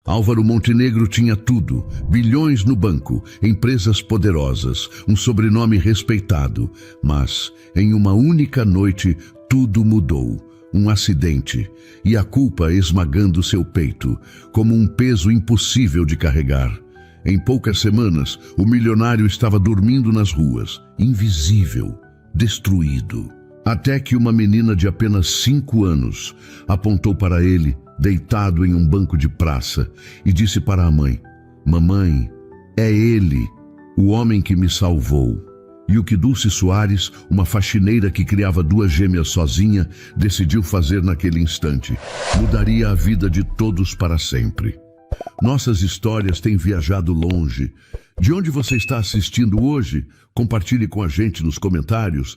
Álvaro Montenegro tinha tudo: bilhões no banco, empresas poderosas, um sobrenome respeitado. Mas, em uma única noite, tudo mudou. Um acidente, e a culpa esmagando seu peito, como um peso impossível de carregar. Em poucas semanas, o milionário estava dormindo nas ruas, invisível, destruído. Até que uma menina de apenas 5 anos apontou para ele, deitado em um banco de praça, e disse para a mãe: "Mamãe, é ele, o homem que me salvou." E o que Dulce Soares, uma faxineira que criava 2 gêmeas sozinha, decidiu fazer naquele instante, mudaria a vida de todos para sempre. Nossas histórias têm viajado longe. De onde você está assistindo hoje? Compartilhe com a gente nos comentários.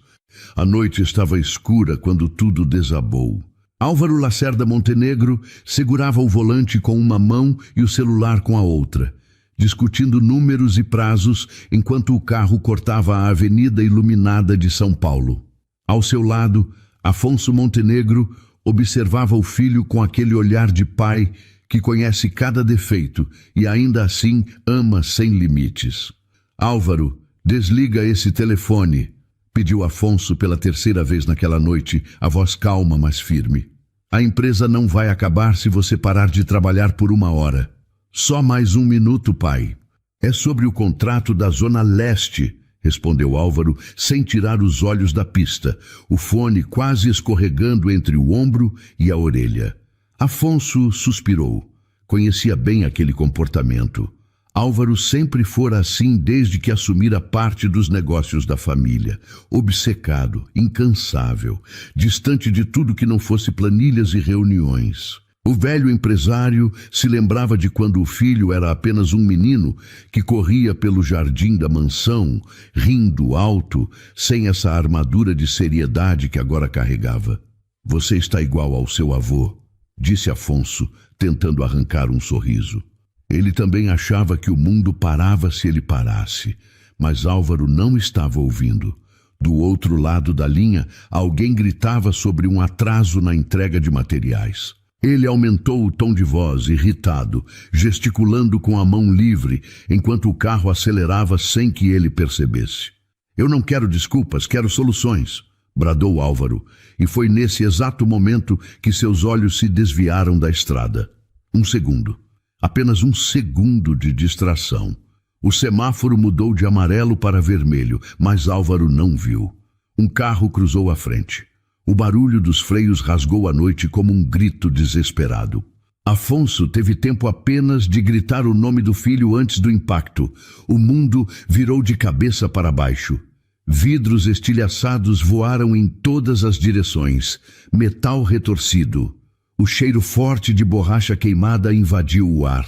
A noite estava escura quando tudo desabou. Álvaro Lacerda Montenegro segurava o volante com uma mão e o celular com a outra, discutindo números e prazos enquanto o carro cortava a avenida iluminada de São Paulo. Ao seu lado, Afonso Montenegro observava o filho com aquele olhar de pai que conhece cada defeito e ainda assim ama sem limites. "Álvaro, desliga esse telefone", pediu Afonso pela 3ª vez naquela noite, a voz calma, mas firme. "A empresa não vai acabar se você parar de trabalhar por 1 hora. Só mais 1 minuto, pai." "É sobre o contrato da Zona Leste", respondeu Álvaro, sem tirar os olhos da pista, o fone quase escorregando entre o ombro e a orelha. Afonso suspirou. Conhecia bem aquele comportamento. Álvaro sempre fora assim desde que assumira parte dos negócios da família. Obcecado, incansável, distante de tudo que não fosse planilhas e reuniões. O velho empresário se lembrava de quando o filho era apenas um menino que corria pelo jardim da mansão, rindo alto, sem essa armadura de seriedade que agora carregava. "Você está igual ao seu avô", disse Afonso, tentando arrancar um sorriso. Ele também achava que o mundo parava se ele parasse, mas Álvaro não estava ouvindo. Do outro lado da linha, alguém gritava sobre um atraso na entrega de materiais. Ele aumentou o tom de voz, irritado, gesticulando com a mão livre, enquanto o carro acelerava sem que ele percebesse. "Eu não quero desculpas, quero soluções", bradou Álvaro, e foi nesse exato momento que seus olhos se desviaram da estrada. 1 segundo. Apenas 1 segundo de distração. O semáforo mudou de amarelo para vermelho, mas Álvaro não viu. Um carro cruzou à frente. O barulho dos freios rasgou a noite como um grito desesperado. Afonso teve tempo apenas de gritar o nome do filho antes do impacto. O mundo virou de cabeça para baixo. Vidros estilhaçados voaram em todas as direções. Metal retorcido. O cheiro forte de borracha queimada invadiu o ar.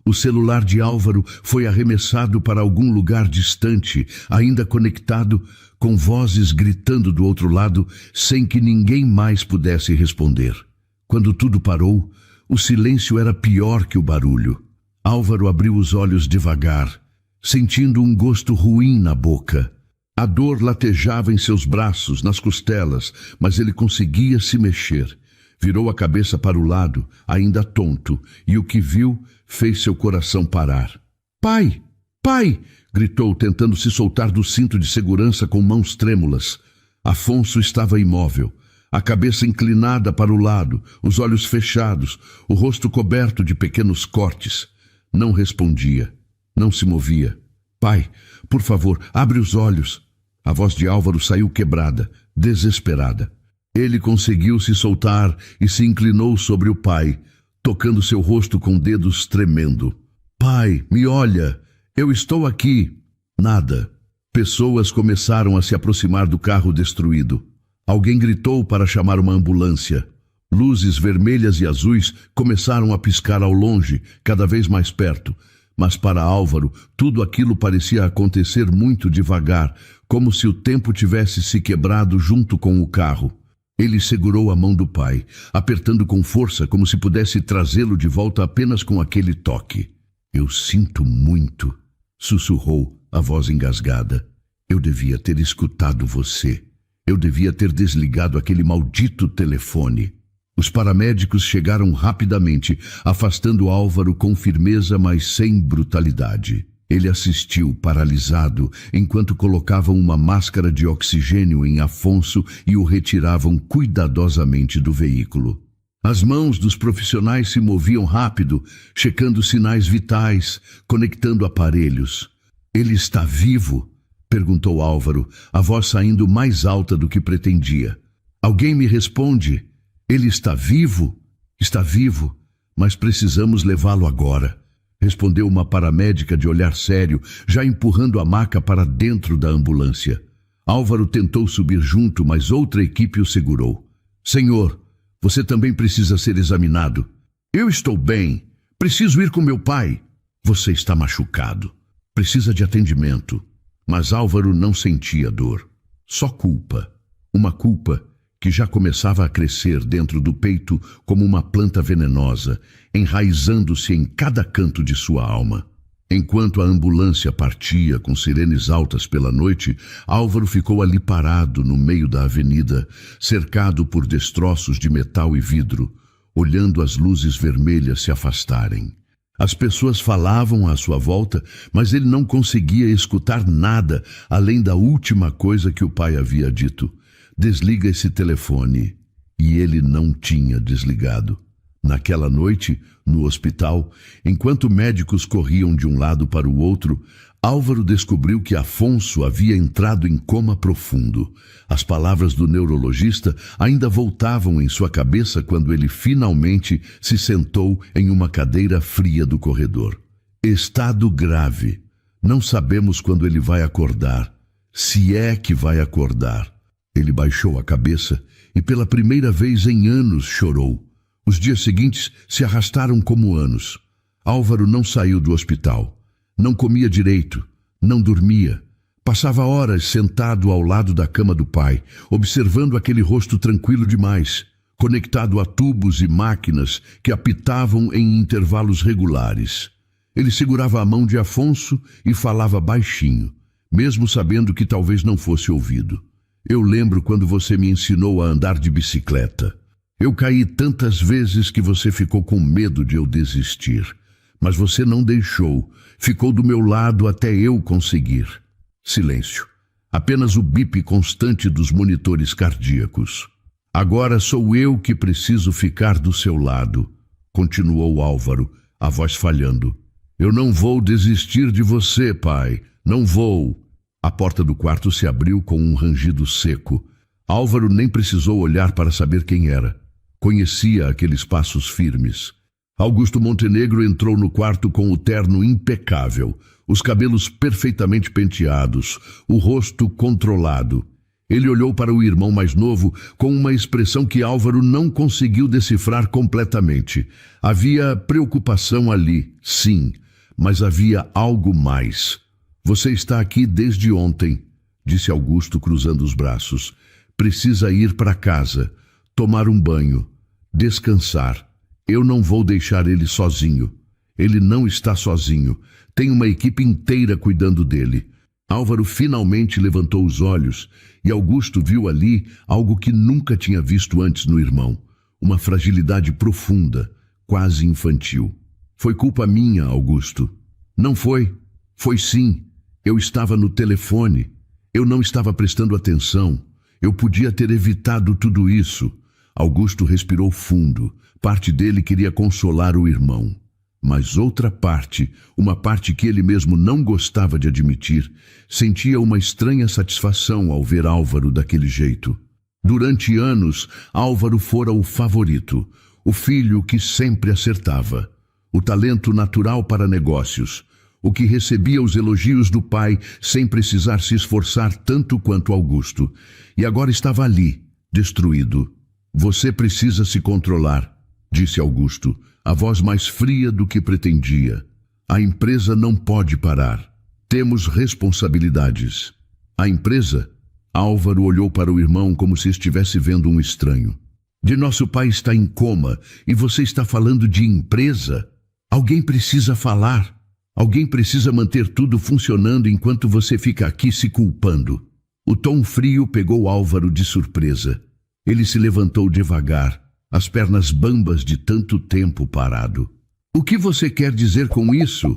O celular de Álvaro foi arremessado para algum lugar distante, ainda conectado, com vozes gritando do outro lado, sem que ninguém mais pudesse responder. Quando tudo parou, o silêncio era pior que o barulho. Álvaro abriu os olhos devagar, sentindo um gosto ruim na boca. A dor latejava em seus braços, nas costelas, mas ele conseguia se mexer. Virou a cabeça para o lado, ainda tonto, e o que viu fez seu coração parar. "Pai! Pai!" gritou, tentando se soltar do cinto de segurança com mãos trêmulas. Afonso estava imóvel, a cabeça inclinada para o lado, os olhos fechados, o rosto coberto de pequenos cortes. Não respondia, não se movia. "Pai, por favor, abre os olhos." A voz de Álvaro saiu quebrada, desesperada. Ele conseguiu se soltar e se inclinou sobre o pai, tocando seu rosto com dedos tremendo. "Pai, me olha, eu estou aqui." Nada. Pessoas começaram a se aproximar do carro destruído. Alguém gritou para chamar uma ambulância. Luzes vermelhas e azuis começaram a piscar ao longe, cada vez mais perto. Mas para Álvaro, tudo aquilo parecia acontecer muito devagar, como se o tempo tivesse se quebrado junto com o carro. Ele segurou a mão do pai, apertando com força como se pudesse trazê-lo de volta apenas com aquele toque. "Eu sinto muito", sussurrou a voz engasgada. "Eu devia ter escutado você. Eu devia ter desligado aquele maldito telefone." Os paramédicos chegaram rapidamente, afastando Álvaro com firmeza, mas sem brutalidade. Ele assistiu, paralisado, enquanto colocavam uma máscara de oxigênio em Afonso e o retiravam cuidadosamente do veículo. As mãos dos profissionais se moviam rápido, checando sinais vitais, conectando aparelhos. "Ele está vivo?" perguntou Álvaro, a voz saindo mais alta do que pretendia. "Alguém me responde. Ele está vivo?" "Está vivo, mas precisamos levá-lo agora", respondeu uma paramédica de olhar sério, já empurrando a maca para dentro da ambulância. Álvaro tentou subir junto, mas outra equipe o segurou. "Senhor, você também precisa ser examinado." "Eu estou bem. Preciso ir com meu pai." "Você está machucado. Precisa de atendimento." Mas Álvaro não sentia dor. Só culpa. Uma culpa que já começava a crescer dentro do peito como uma planta venenosa, enraizando-se em cada canto de sua alma. Enquanto a ambulância partia com sirenes altas pela noite, Álvaro ficou ali parado no meio da avenida, cercado por destroços de metal e vidro, olhando as luzes vermelhas se afastarem. As pessoas falavam à sua volta, mas ele não conseguia escutar nada além da última coisa que o pai havia dito: "Desliga esse telefone." E ele não tinha desligado. Naquela noite, no hospital, enquanto médicos corriam de um lado para o outro, Álvaro descobriu que Afonso havia entrado em coma profundo. As palavras do neurologista ainda voltavam em sua cabeça quando ele finalmente se sentou em uma cadeira fria do corredor. "Estado grave. Não sabemos quando ele vai acordar. Se é que vai acordar." Ele baixou a cabeça e pela primeira vez em anos chorou. Os dias seguintes se arrastaram como anos. Álvaro não saiu do hospital. Não comia direito, não dormia. Passava horas sentado ao lado da cama do pai, observando aquele rosto tranquilo demais, conectado a tubos e máquinas que apitavam em intervalos regulares. Ele segurava a mão de Afonso e falava baixinho, mesmo sabendo que talvez não fosse ouvido. "Eu lembro quando você me ensinou a andar de bicicleta. Eu caí tantas vezes que você ficou com medo de eu desistir. Mas você não deixou, ficou do meu lado até eu conseguir." Silêncio. Apenas o bip constante dos monitores cardíacos. "Agora sou eu que preciso ficar do seu lado", continuou Álvaro, a voz falhando. "Eu não vou desistir de você, pai. Não vou." A porta do quarto se abriu com um rangido seco. Álvaro nem precisou olhar para saber quem era. Conhecia aqueles passos firmes. Augusto Montenegro entrou no quarto com o terno impecável, os cabelos perfeitamente penteados, o rosto controlado. Ele olhou para o irmão mais novo com uma expressão que Álvaro não conseguiu decifrar completamente. Havia preocupação ali, sim, mas havia algo mais. "Você está aqui desde ontem", disse Augusto cruzando os braços. "Precisa ir para casa, tomar um banho, descansar. Eu não vou deixar ele sozinho. Ele não está sozinho. Tem uma equipe inteira cuidando dele." Álvaro finalmente levantou os olhos e Augusto viu ali algo que nunca tinha visto antes no irmão. Uma fragilidade profunda, quase infantil. "Foi culpa minha, Augusto." "Não foi. Foi sim. Eu estava no telefone. Eu não estava prestando atenção. Eu podia ter evitado tudo isso." Augusto respirou fundo. Parte dele queria consolar o irmão. Mas outra parte, uma parte que ele mesmo não gostava de admitir, sentia uma estranha satisfação ao ver Álvaro daquele jeito. Durante anos, Álvaro fora o favorito, o filho que sempre acertava, o talento natural para negócios, o que recebia os elogios do pai sem precisar se esforçar tanto quanto Augusto. E agora estava ali, destruído. "Você precisa se controlar", disse Augusto, a voz mais fria do que pretendia. "A empresa não pode parar. Temos responsabilidades." "A empresa?" Álvaro olhou para o irmão como se estivesse vendo um estranho. "De nosso pai está em coma e você está falando de empresa? Alguém precisa falar. Alguém precisa manter tudo funcionando enquanto você fica aqui se culpando." O tom frio pegou Álvaro de surpresa. Ele se levantou devagar, as pernas bambas de tanto tempo parado. O que você quer dizer com isso?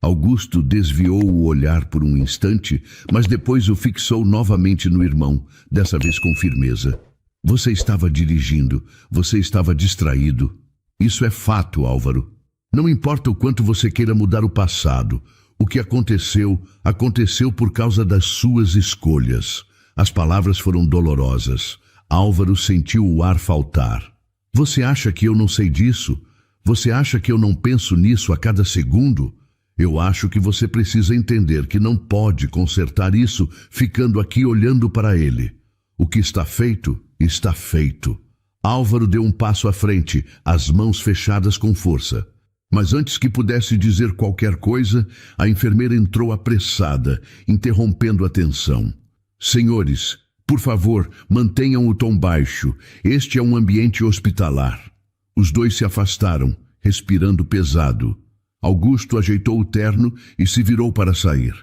Augusto desviou o olhar por um instante, mas depois o fixou novamente no irmão, dessa vez com firmeza. Você estava dirigindo, você estava distraído. Isso é fato, Álvaro. Não importa o quanto você queira mudar o passado, o que aconteceu, aconteceu por causa das suas escolhas. As palavras foram dolorosas. Álvaro sentiu o ar faltar. Você acha que eu não sei disso? Você acha que eu não penso nisso a cada segundo? Eu acho que você precisa entender que não pode consertar isso ficando aqui olhando para ele. O que está feito, está feito. Álvaro deu um passo à frente, as mãos fechadas com força. Mas antes que pudesse dizer qualquer coisa, a enfermeira entrou apressada, interrompendo a tensão. Senhores, por favor, mantenham o tom baixo. Este é um ambiente hospitalar. Os dois se afastaram, respirando pesado. Augusto ajeitou o terno e se virou para sair.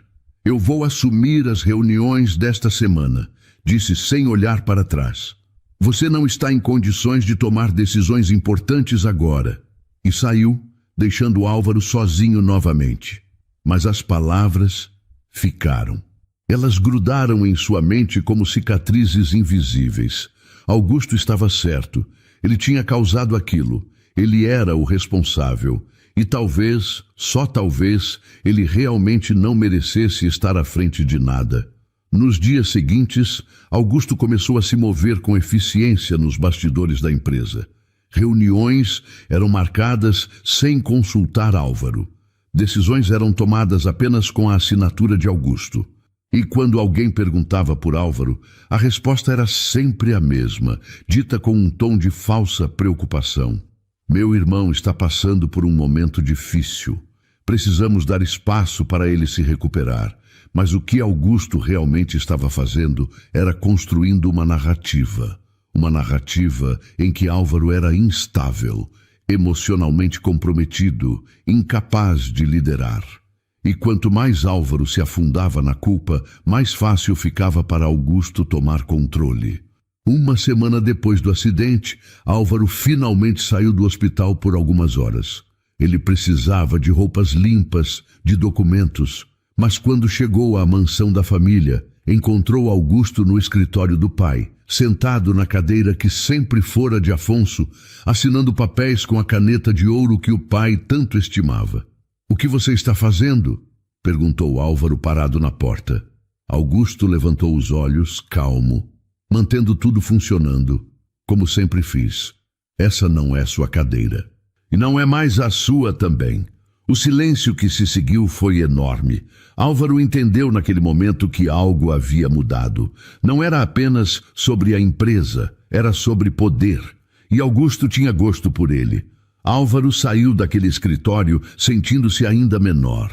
Eu vou assumir as reuniões desta semana, disse sem olhar para trás. Você não está em condições de tomar decisões importantes agora. E saiu, deixando Álvaro sozinho novamente. Mas as palavras ficaram. Elas grudaram em sua mente como cicatrizes invisíveis. Augusto estava certo. Ele tinha causado aquilo. Ele era o responsável. E talvez, só talvez, ele realmente não merecesse estar à frente de nada. Nos dias seguintes, Augusto começou a se mover com eficiência nos bastidores da empresa. Reuniões eram marcadas sem consultar Álvaro. Decisões eram tomadas apenas com a assinatura de Augusto. E quando alguém perguntava por Álvaro, a resposta era sempre a mesma, dita com um tom de falsa preocupação. Meu irmão está passando por um momento difícil. Precisamos dar espaço para ele se recuperar. Mas o que Augusto realmente estava fazendo era construindo uma narrativa. Uma narrativa em que Álvaro era instável, emocionalmente comprometido, incapaz de liderar. E quanto mais Álvaro se afundava na culpa, mais fácil ficava para Augusto tomar controle. Uma semana depois do acidente, Álvaro finalmente saiu do hospital por algumas horas. Ele precisava de roupas limpas, de documentos, mas quando chegou à mansão da família, encontrou Augusto no escritório do pai, sentado na cadeira que sempre fora de Afonso, assinando papéis com a caneta de ouro que o pai tanto estimava. O que você está fazendo? Perguntou Álvaro parado na porta. Augusto levantou os olhos, calmo, mantendo tudo funcionando, como sempre fiz. Essa não é sua cadeira. E não é mais a sua também. O silêncio que se seguiu foi enorme. Álvaro entendeu naquele momento que algo havia mudado. Não era apenas sobre a empresa, era sobre poder. E Augusto tinha gosto por ele. Álvaro saiu daquele escritório sentindo-se ainda menor.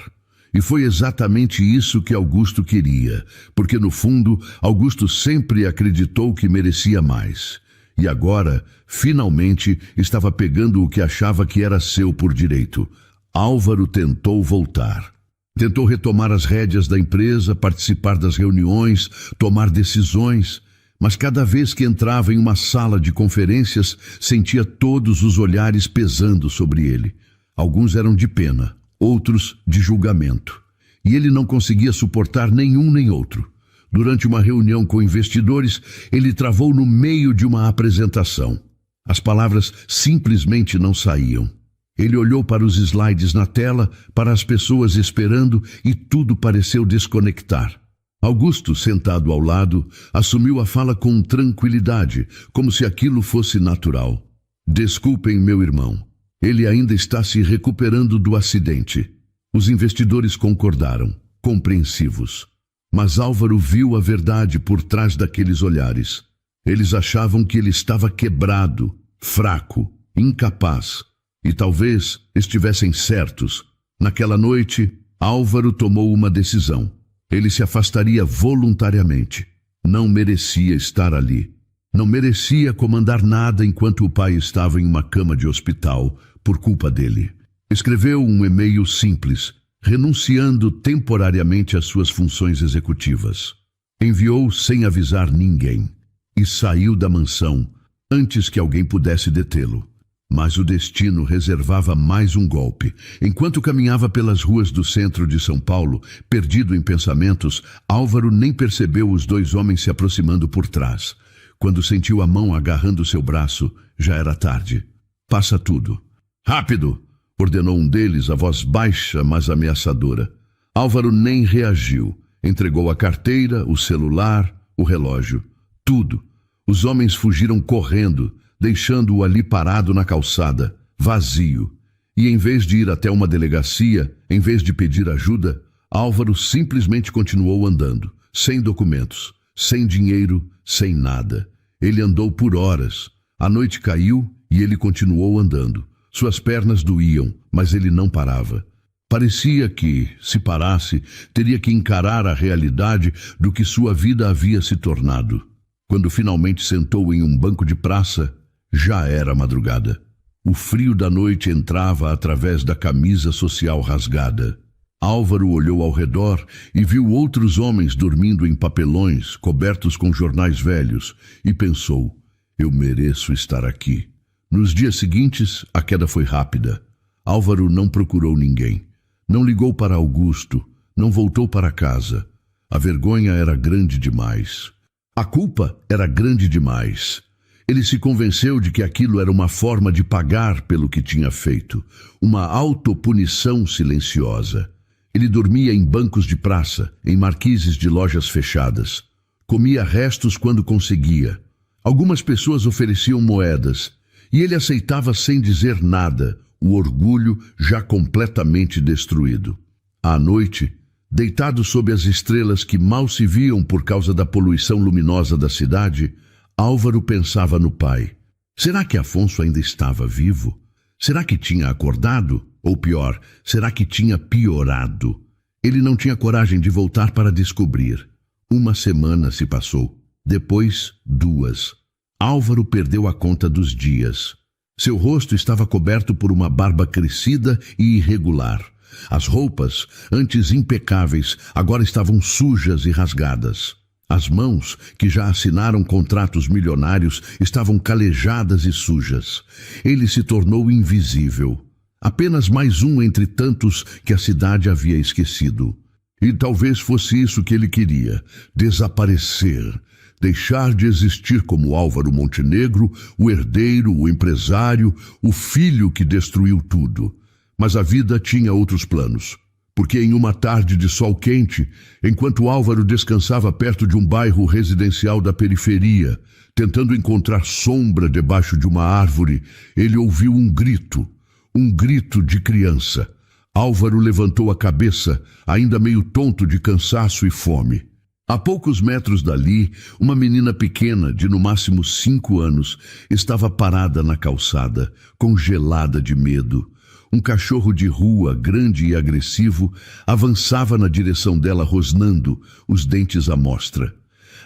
E foi exatamente isso que Augusto queria, porque no fundo, Augusto sempre acreditou que merecia mais. E agora, finalmente, estava pegando o que achava que era seu por direito. Álvaro tentou voltar. Tentou retomar as rédeas da empresa, participar das reuniões, tomar decisões. Mas cada vez que entrava em uma sala de conferências, sentia todos os olhares pesando sobre ele. Alguns eram de pena, outros de julgamento. E ele não conseguia suportar nenhum nem outro. Durante uma reunião com investidores, ele travou no meio de uma apresentação. As palavras simplesmente não saíam. Ele olhou para os slides na tela, para as pessoas esperando, e tudo pareceu desconectar. Augusto, sentado ao lado, assumiu a fala com tranquilidade, como se aquilo fosse natural. Desculpem, meu irmão. Ele ainda está se recuperando do acidente. Os investidores concordaram, compreensivos. Mas Álvaro viu a verdade por trás daqueles olhares. Eles achavam que ele estava quebrado, fraco, incapaz. E talvez estivessem certos. Naquela noite, Álvaro tomou uma decisão. Ele se afastaria voluntariamente. Não merecia estar ali. Não merecia comandar nada enquanto o pai estava em uma cama de hospital, por culpa dele. Escreveu um e-mail simples, renunciando temporariamente às suas funções executivas. Enviou sem avisar ninguém. E saiu da mansão, antes que alguém pudesse detê-lo. Mas o destino reservava mais um golpe. Enquanto caminhava pelas ruas do centro de São Paulo, perdido em pensamentos, Álvaro nem percebeu os dois homens se aproximando por trás. Quando sentiu a mão agarrando seu braço, já era tarde. Passa tudo. Rápido! Ordenou um deles, a voz baixa, mas ameaçadora. Álvaro nem reagiu. Entregou a carteira, o celular, o relógio. Tudo. Os homens fugiram correndo, deixando-o ali parado na calçada, vazio. E em vez de ir até uma delegacia, em vez de pedir ajuda, Álvaro simplesmente continuou andando, sem documentos, sem dinheiro, sem nada. Ele andou por horas. A noite caiu e ele continuou andando. Suas pernas doíam, mas ele não parava. Parecia que, se parasse, teria que encarar a realidade do que sua vida havia se tornado. Quando finalmente sentou em um banco de praça, já era madrugada. O frio da noite entrava através da camisa social rasgada. Álvaro olhou ao redor e viu outros homens dormindo em papelões, cobertos com jornais velhos, e pensou: eu mereço estar aqui. Nos dias seguintes, a queda foi rápida. Álvaro não procurou ninguém. Não ligou para Augusto, não voltou para casa. A vergonha era grande demais. A culpa era grande demais. Ele se convenceu de que aquilo era uma forma de pagar pelo que tinha feito, uma autopunição silenciosa. Ele dormia em bancos de praça, em marquises de lojas fechadas. Comia restos quando conseguia. Algumas pessoas ofereciam moedas, e ele aceitava sem dizer nada, o orgulho já completamente destruído. À noite, deitado sob as estrelas que mal se viam por causa da poluição luminosa da cidade, Álvaro pensava no pai. Será que Afonso ainda estava vivo? Será que tinha acordado? Ou pior, será que tinha piorado? Ele não tinha coragem de voltar para descobrir. Uma semana se passou. Depois, 2. Álvaro perdeu a conta dos dias. Seu rosto estava coberto por uma barba crescida e irregular. As roupas, antes impecáveis, agora estavam sujas e rasgadas. As mãos, que já assinaram contratos milionários, estavam calejadas e sujas. Ele se tornou invisível. Apenas mais um entre tantos que a cidade havia esquecido. E talvez fosse isso que ele queria: desaparecer. Deixar de existir como Álvaro Montenegro, o herdeiro, o empresário, o filho que destruiu tudo. Mas a vida tinha outros planos. Porque em uma tarde de sol quente, enquanto Álvaro descansava perto de um bairro residencial da periferia, tentando encontrar sombra debaixo de uma árvore, ele ouviu um grito de criança. Álvaro levantou a cabeça, ainda meio tonto de cansaço e fome. A poucos metros dali, uma menina pequena, de no máximo 5 anos, estava parada na calçada, congelada de medo. Um cachorro de rua, grande e agressivo, avançava na direção dela rosnando, os dentes à mostra.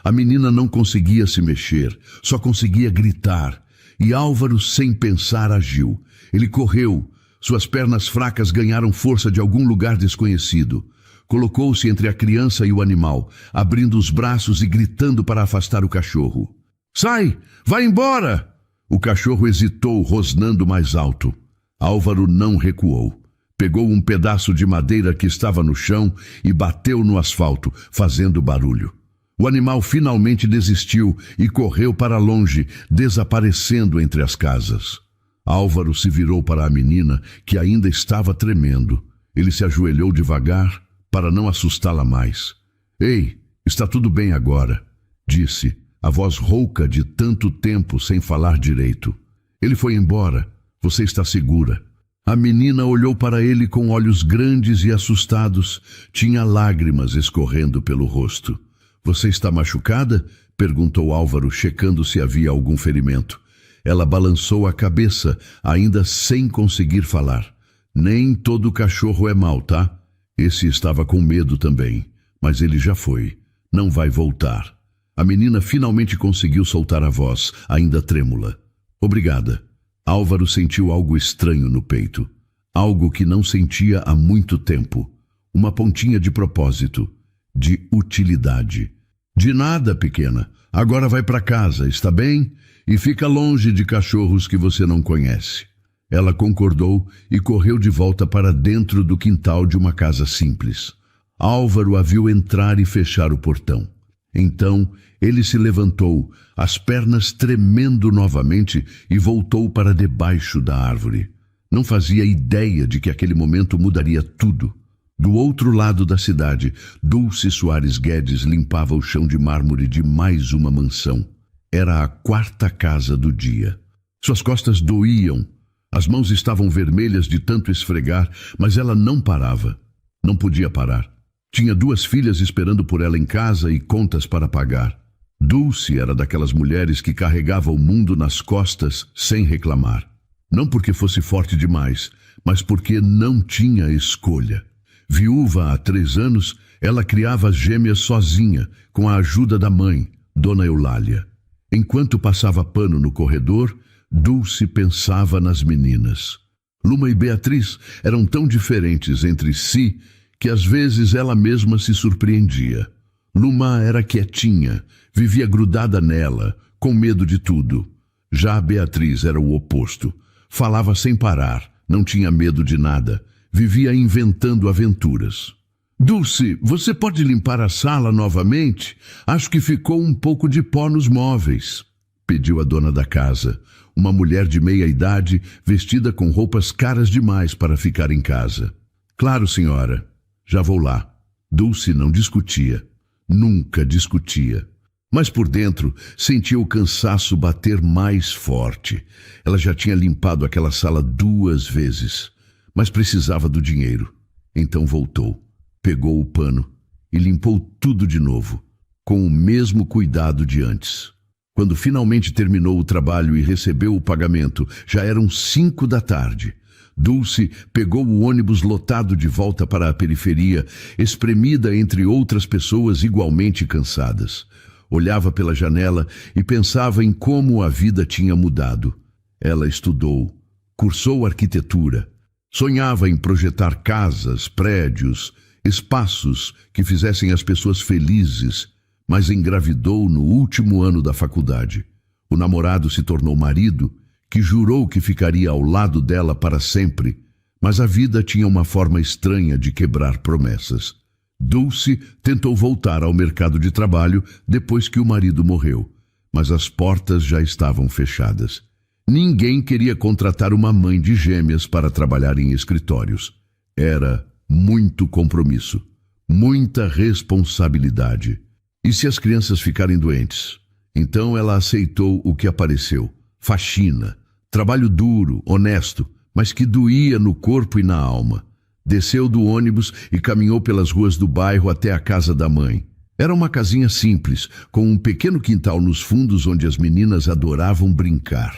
A menina não conseguia se mexer, só conseguia gritar. E Álvaro, sem pensar, agiu. Ele correu. Suas pernas fracas ganharam força de algum lugar desconhecido. Colocou-se entre a criança e o animal, abrindo os braços e gritando para afastar o cachorro. Sai! Vai embora! O cachorro hesitou, rosnando mais alto. Álvaro não recuou. Pegou um pedaço de madeira que estava no chão e bateu no asfalto, fazendo barulho. O animal finalmente desistiu e correu para longe, desaparecendo entre as casas. Álvaro se virou para a menina, que ainda estava tremendo. Ele se ajoelhou devagar para não assustá-la mais. Ei, está tudo bem agora, disse, a voz rouca de tanto tempo sem falar direito. Ele foi embora. Você está segura. A menina olhou para ele com olhos grandes e assustados. Tinha lágrimas escorrendo pelo rosto. Você está machucada? Perguntou Álvaro, checando se havia algum ferimento. Ela balançou a cabeça, ainda sem conseguir falar. Nem todo cachorro é mau, tá? Esse estava com medo também, mas ele já foi. Não vai voltar. A menina finalmente conseguiu soltar a voz, ainda trêmula. Obrigada. Álvaro sentiu algo estranho no peito. Algo que não sentia há muito tempo. Uma pontinha de propósito. De utilidade. De nada, pequena. Agora vai para casa, está bem? E fica longe de cachorros que você não conhece. Ela concordou e correu de volta para dentro do quintal de uma casa simples. Álvaro a viu entrar e fechar o portão. Então ele se levantou, as pernas tremendo novamente, e voltou para debaixo da árvore. Não fazia ideia de que aquele momento mudaria tudo. Do outro lado da cidade, Dulce Soares Guedes limpava o chão de mármore de mais uma mansão. Era a 4ª casa do dia. Suas costas doíam, as mãos estavam vermelhas de tanto esfregar, mas ela não parava. Não podia parar. Tinha 2 filhas esperando por ela em casa e contas para pagar. Dulce era daquelas mulheres que carregava o mundo nas costas sem reclamar. Não porque fosse forte demais, mas porque não tinha escolha. Viúva há 3 anos, ela criava as gêmeas sozinha, com a ajuda da mãe, Dona Eulália. Enquanto passava pano no corredor, Dulce pensava nas meninas. Luma e Beatriz eram tão diferentes entre si que às vezes ela mesma se surpreendia. Luma era quietinha, vivia grudada nela, com medo de tudo. Já a Beatriz era o oposto. Falava sem parar, não tinha medo de nada, vivia inventando aventuras. Dulce, você pode limpar a sala novamente? Acho que ficou um pouco de pó nos móveis, pediu a dona da casa, uma mulher de meia idade, vestida com roupas caras demais para ficar em casa. Claro, senhora, já vou lá. Dulce não discutia, nunca discutia. Mas por dentro sentia o cansaço bater mais forte. Ela já tinha limpado aquela sala 2 vezes, mas precisava do dinheiro. Então voltou, pegou o pano e limpou tudo de novo, com o mesmo cuidado de antes. Quando finalmente terminou o trabalho e recebeu o pagamento, já eram 5 da tarde. Dulce pegou o ônibus lotado de volta para a periferia, espremida entre outras pessoas igualmente cansadas. Olhava pela janela e pensava em como a vida tinha mudado. Ela estudou, cursou arquitetura, sonhava em projetar casas, prédios, espaços que fizessem as pessoas felizes, mas engravidou no último ano da faculdade. O namorado se tornou marido, que jurou que ficaria ao lado dela para sempre, mas a vida tinha uma forma estranha de quebrar promessas. Dulce tentou voltar ao mercado de trabalho depois que o marido morreu, mas as portas já estavam fechadas. Ninguém queria contratar uma mãe de gêmeas para trabalhar em escritórios. Era muito compromisso, muita responsabilidade. E se as crianças ficarem doentes? Então ela aceitou o que apareceu: faxina, trabalho duro, honesto, mas que doía no corpo e na alma. Desceu do ônibus e caminhou pelas ruas do bairro até a casa da mãe. Era uma casinha simples, com um pequeno quintal nos fundos onde as meninas adoravam brincar.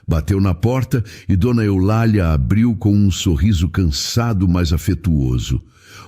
Bateu na porta e Dona Eulália abriu com um sorriso cansado, mas afetuoso.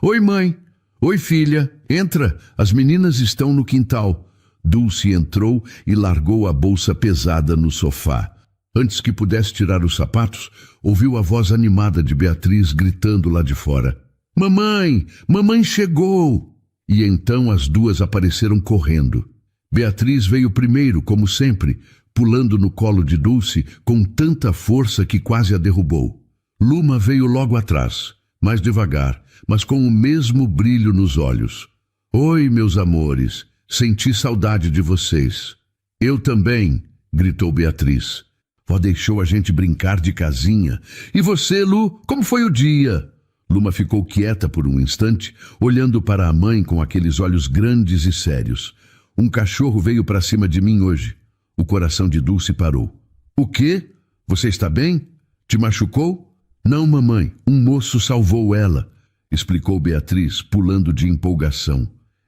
Oi, mãe. Oi, filha. Entra, as meninas estão no quintal. Dulce entrou e largou a bolsa pesada no sofá. Antes que pudesse tirar os sapatos, ouviu a voz animada de Beatriz gritando lá de fora. Mamãe! Mamãe chegou! E então as 2 apareceram correndo. Beatriz veio primeiro, como sempre, pulando no colo de Dulce com tanta força que quase a derrubou. Luma veio logo atrás, mais devagar, mas com o mesmo brilho nos olhos. Oi, meus amores, senti saudade de vocês. Eu também, gritou Beatriz. Vó deixou a gente brincar de casinha. E você, Lu, como foi o dia? Luma ficou quieta por um instante, olhando para a mãe com aqueles olhos grandes e sérios. Um cachorro veio para cima de mim hoje. O coração de Dulce parou. O quê? Você está bem? Te machucou? Não, mamãe, um moço salvou ela, explicou Beatriz, pulando de empolgação.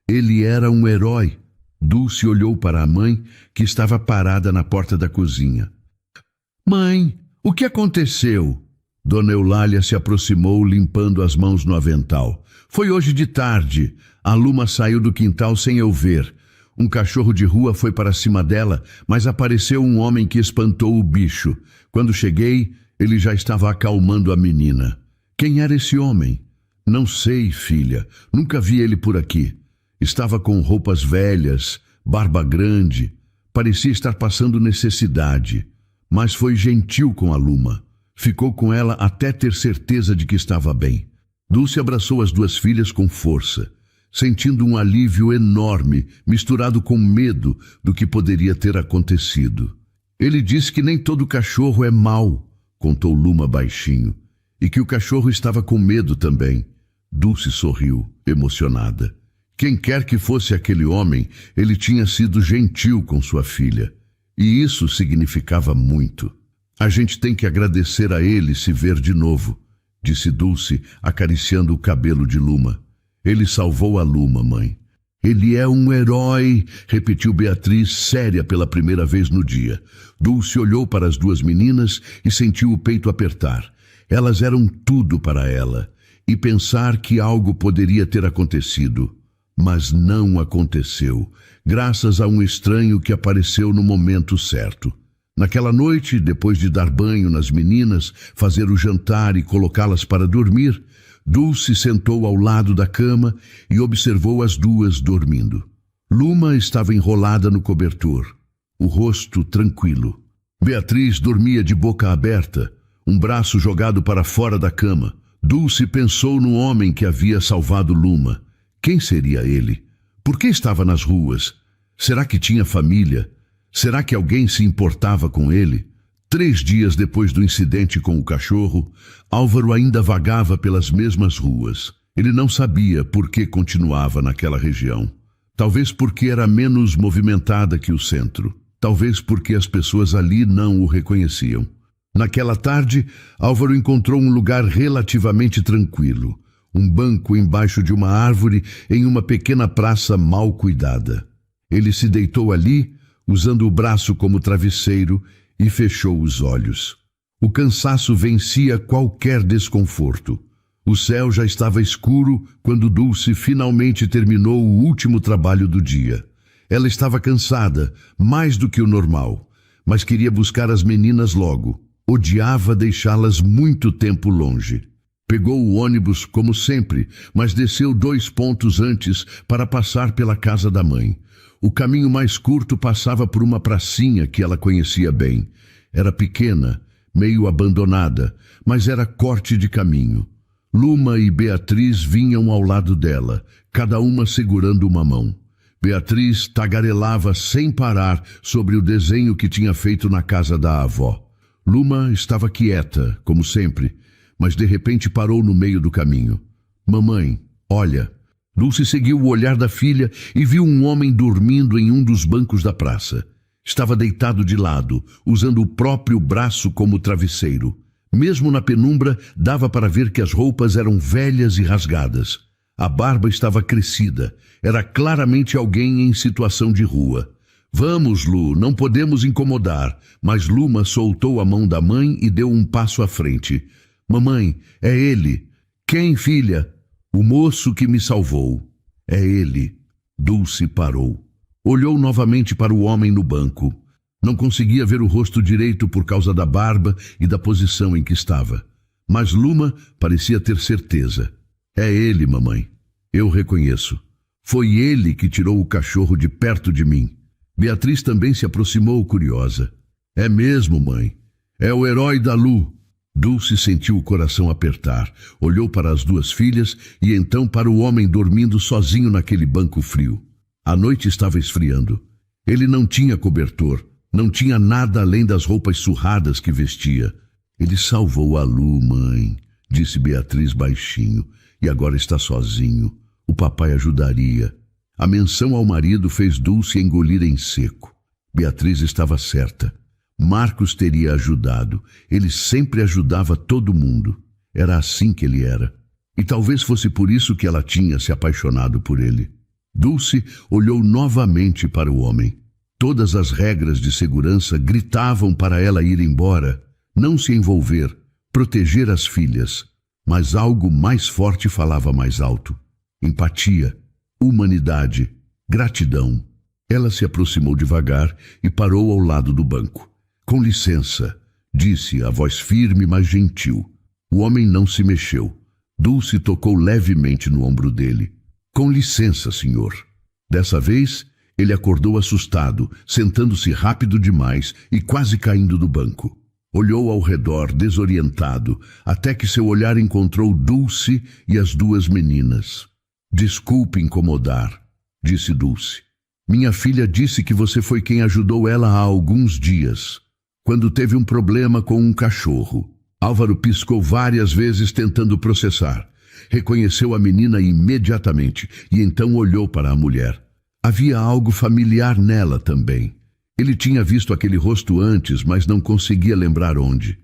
Ele era um herói. Dulce olhou para a mãe, que estava parada na porta da cozinha. Mãe, o que aconteceu? Dona Eulália se aproximou, limpando as mãos no avental. Foi hoje de tarde. A Luma saiu do quintal sem eu ver. Um cachorro de rua foi para cima dela, mas apareceu um homem que espantou o bicho. Quando cheguei, ele já estava acalmando a menina. Quem era esse homem? Não sei, filha. Nunca vi ele por aqui. Estava com roupas velhas, barba grande. Parecia estar passando necessidade, mas foi gentil com a Luma. Ficou com ela até ter certeza de que estava bem. Dulce abraçou as duas filhas com força, sentindo um alívio enorme, misturado com medo do que poderia ter acontecido. Ele disse que nem todo cachorro é mau, contou Luma baixinho, e que o cachorro estava com medo também. Dulce sorriu, emocionada. Quem quer que fosse aquele homem, ele tinha sido gentil com sua filha, e isso significava muito. A gente tem que agradecer a ele se ver de novo, disse Dulce, acariciando o cabelo de Luma. Ele salvou a Luma, mãe. Ele é um herói, repetiu Beatriz, séria pela primeira vez no dia. Dulce olhou para as duas meninas e sentiu o peito apertar. Elas eram tudo para ela, e pensar que algo poderia ter acontecido. Mas não aconteceu, graças a um estranho que apareceu no momento certo. Naquela noite, depois de dar banho nas meninas, fazer o jantar e colocá-las para dormir, Dulce sentou ao lado da cama e observou as duas dormindo. Luma estava enrolada no cobertor, o rosto tranquilo. Beatriz dormia de boca aberta, um braço jogado para fora da cama. Dulce pensou no homem que havia salvado Luma. Quem seria ele? Por que estava nas ruas? Será que tinha família? Será que alguém se importava com ele? 3 dias depois do incidente com o cachorro, Álvaro ainda vagava pelas mesmas ruas. Ele não sabia por que continuava naquela região. Talvez porque era menos movimentada que o centro. Talvez porque as pessoas ali não o reconheciam. Naquela tarde, Álvaro encontrou um lugar relativamente tranquilo. Um banco embaixo de uma árvore em uma pequena praça mal cuidada. Ele se deitou ali, usando o braço como travesseiro, e fechou os olhos. O cansaço vencia qualquer desconforto. O céu já estava escuro quando Dulce finalmente terminou o último trabalho do dia. Ela estava cansada, mais do que o normal, mas queria buscar as meninas logo. Odiava deixá-las muito tempo longe. Pegou o ônibus como sempre, mas desceu 2 pontos antes para passar pela casa da mãe. O caminho mais curto passava por uma pracinha que ela conhecia bem. Era pequena, meio abandonada, mas era corte de caminho. Luma e Beatriz vinham ao lado dela, cada uma segurando uma mão. Beatriz tagarelava sem parar sobre o desenho que tinha feito na casa da avó. Luma estava quieta, como sempre, mas de repente parou no meio do caminho. Mamãe, olha. Dulce seguiu o olhar da filha e viu um homem dormindo em um dos bancos da praça. Estava deitado de lado, usando o próprio braço como travesseiro. Mesmo na penumbra, dava para ver que as roupas eram velhas e rasgadas. A barba estava crescida. Era claramente alguém em situação de rua. Vamos, Lu, não podemos incomodar. Mas Luma soltou a mão da mãe e deu um passo à frente. Mamãe, é ele. Quem, filha? O moço que me salvou. É ele. Dulce parou. Olhou novamente para o homem no banco. Não conseguia ver o rosto direito por causa da barba e da posição em que estava. Mas Luma parecia ter certeza. É ele, mamãe. Eu reconheço. Foi ele que tirou o cachorro de perto de mim. Beatriz também se aproximou curiosa. É mesmo, mãe. É o herói da Lu. Dulce sentiu o coração apertar, olhou para as duas filhas e então para o homem dormindo sozinho naquele banco frio. A noite estava esfriando. Ele não tinha cobertor, não tinha nada além das roupas surradas que vestia. Ele salvou a Lu, mãe, disse Beatriz baixinho, e agora está sozinho. O papai ajudaria. A menção ao marido fez Dulce engolir em seco. Beatriz estava certa. Marcos teria ajudado. Ele sempre ajudava todo mundo. Era assim que ele era. E talvez fosse por isso que ela tinha se apaixonado por ele. Dulce olhou novamente para o homem. Todas as regras de segurança gritavam para ela ir embora, não se envolver, proteger as filhas. Mas algo mais forte falava mais alto. Empatia, humanidade, gratidão. Ela se aproximou devagar e parou ao lado do banco. Com licença, disse a voz firme, mas gentil. O homem não se mexeu. Dulce tocou levemente no ombro dele. Com licença, senhor. Dessa vez, Ele acordou assustado, sentando-se rápido demais e quase caindo do banco. Olhou ao redor, desorientado, até que seu olhar encontrou Dulce e as duas meninas. Desculpe incomodar, disse Dulce. Minha filha disse que você foi quem ajudou ela há alguns dias, quando teve um problema com um cachorro. Álvaro piscou várias vezes tentando processar. Reconheceu a menina imediatamente e então olhou para a mulher. Havia algo familiar nela também. Ele tinha visto aquele rosto antes, mas não conseguia lembrar onde.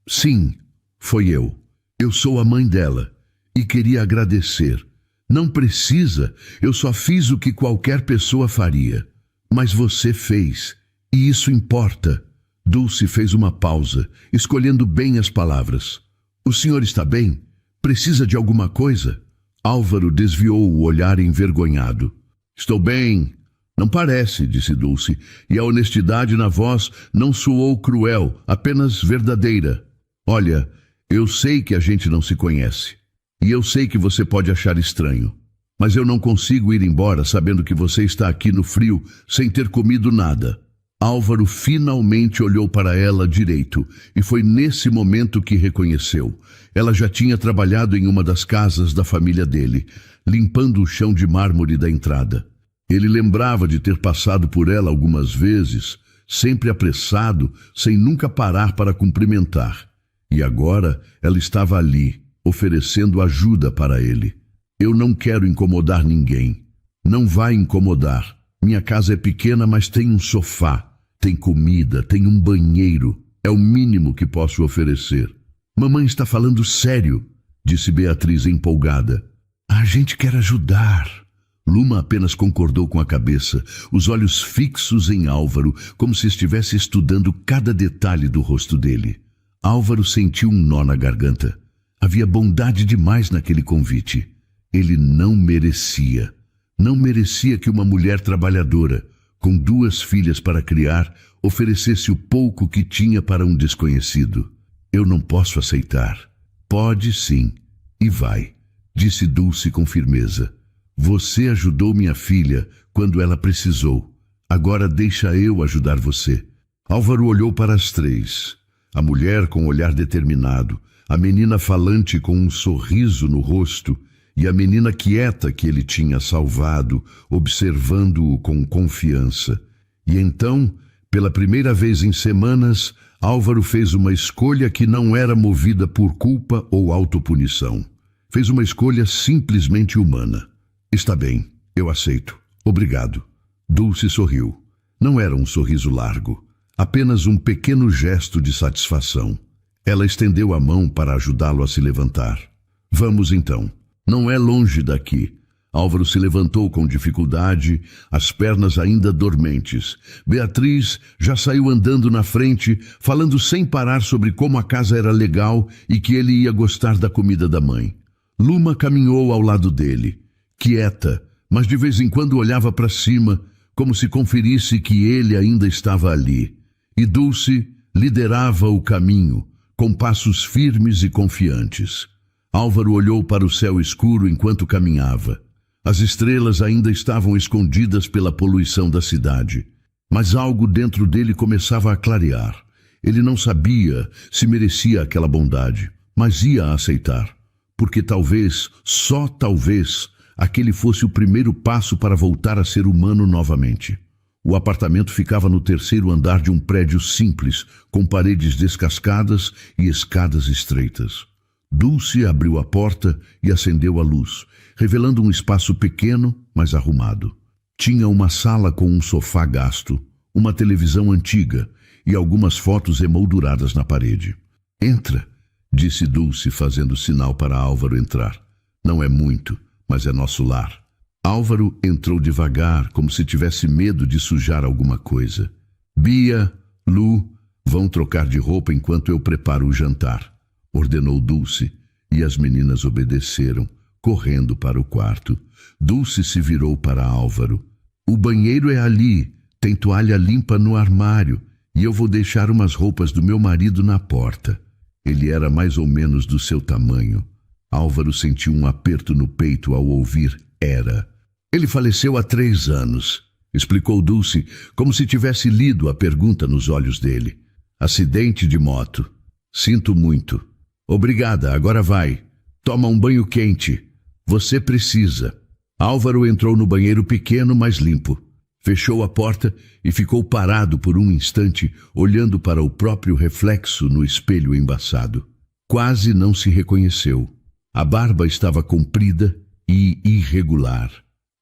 Sim, foi eu. Eu sou a mãe dela e queria agradecer. Não precisa, eu só fiz o que qualquer pessoa faria. Mas você fez, e isso importa. Dulce fez uma pausa, escolhendo bem as palavras. O senhor está bem? Precisa de alguma coisa? Álvaro desviou o olhar envergonhado. Estou bem. Não parece, disse Dulce, e a honestidade na voz não soou cruel, apenas verdadeira. Olha, eu sei que a gente não se conhece, e eu sei que você pode achar estranho, mas eu não consigo ir embora sabendo que você está aqui no frio sem ter comido nada. Álvaro finalmente olhou para ela direito, e foi nesse momento que reconheceu. Ela já tinha trabalhado em uma das casas da família dele, limpando o chão de mármore da entrada. Ele lembrava de ter passado por ela algumas vezes, sempre apressado, sem nunca parar para cumprimentar. E agora ela estava ali, oferecendo ajuda para ele. Eu não quero incomodar ninguém. Não vai incomodar. Minha casa é pequena, mas tem um sofá, tem comida, tem um banheiro. É o mínimo que posso oferecer. Mamãe está falando sério, disse Beatriz empolgada. A gente quer ajudar. Luma apenas concordou com a cabeça, os olhos fixos em Álvaro, como se estivesse estudando cada detalhe do rosto dele. Álvaro sentiu um nó na garganta. Havia bondade demais naquele convite. Ele não merecia. Não merecia que uma mulher trabalhadora, com 2 filhas para criar, oferecesse o pouco que tinha para um desconhecido. Eu não posso aceitar. Pode sim, e vai, disse Dulce com firmeza. Você ajudou minha filha quando ela precisou. Agora deixa eu ajudar você. Álvaro olhou para as 3. A mulher com um olhar determinado, a menina falante com um sorriso no rosto e a menina quieta que ele tinha salvado, observando-o com confiança. E então, pela primeira vez em semanas, Álvaro fez uma escolha que não era movida por culpa ou autopunição. Fez uma escolha simplesmente humana. Está bem, eu aceito. Obrigado. Dulce sorriu. Não era um sorriso largo, apenas um pequeno gesto de satisfação. Ela estendeu a mão para ajudá-lo a se levantar. Vamos então. Não é longe daqui. Álvaro se levantou com dificuldade, as pernas ainda dormentes. Beatriz já saiu andando na frente, falando sem parar sobre como a casa era legal e que ele ia gostar da comida da mãe. Luma caminhou ao lado dele, quieta, mas de vez em quando olhava para cima, como se conferisse que ele ainda estava ali. E Dulce liderava o caminho, com passos firmes e confiantes. Álvaro olhou para o céu escuro enquanto caminhava. As estrelas ainda estavam escondidas pela poluição da cidade, mas algo dentro dele começava a clarear. Ele não sabia se merecia aquela bondade, mas ia aceitar, porque talvez, só talvez, aquele fosse o primeiro passo para voltar a ser humano novamente. O apartamento ficava no 3º andar de um prédio simples, com paredes descascadas e escadas estreitas. Dulce abriu a porta e acendeu a luz, revelando um espaço pequeno, mas arrumado. Tinha uma sala com um sofá gasto, uma televisão antiga e algumas fotos emolduradas na parede. Entra, disse Dulce, fazendo sinal para Álvaro entrar. Não é muito, mas é nosso lar. Álvaro entrou devagar, como se tivesse medo de sujar alguma coisa. Bia, Lu, vão trocar de roupa enquanto eu preparo o jantar, ordenou Dulce, e as meninas obedeceram, correndo para o quarto. Dulce se virou para Álvaro. O banheiro é ali, tem toalha limpa no armário, e eu vou deixar umas roupas do meu marido na porta. Ele era mais ou menos do seu tamanho. Álvaro sentiu um aperto no peito ao ouvir era. Ele faleceu há 3 anos, explicou Dulce, como se tivesse lido a pergunta nos olhos dele. Acidente de moto. Sinto muito. Obrigada, agora vai. Toma um banho quente. Você precisa. Álvaro entrou no banheiro pequeno, mas limpo. Fechou a porta e ficou parado por um instante, olhando para o próprio reflexo no espelho embaçado. Quase não se reconheceu. A barba estava comprida e irregular.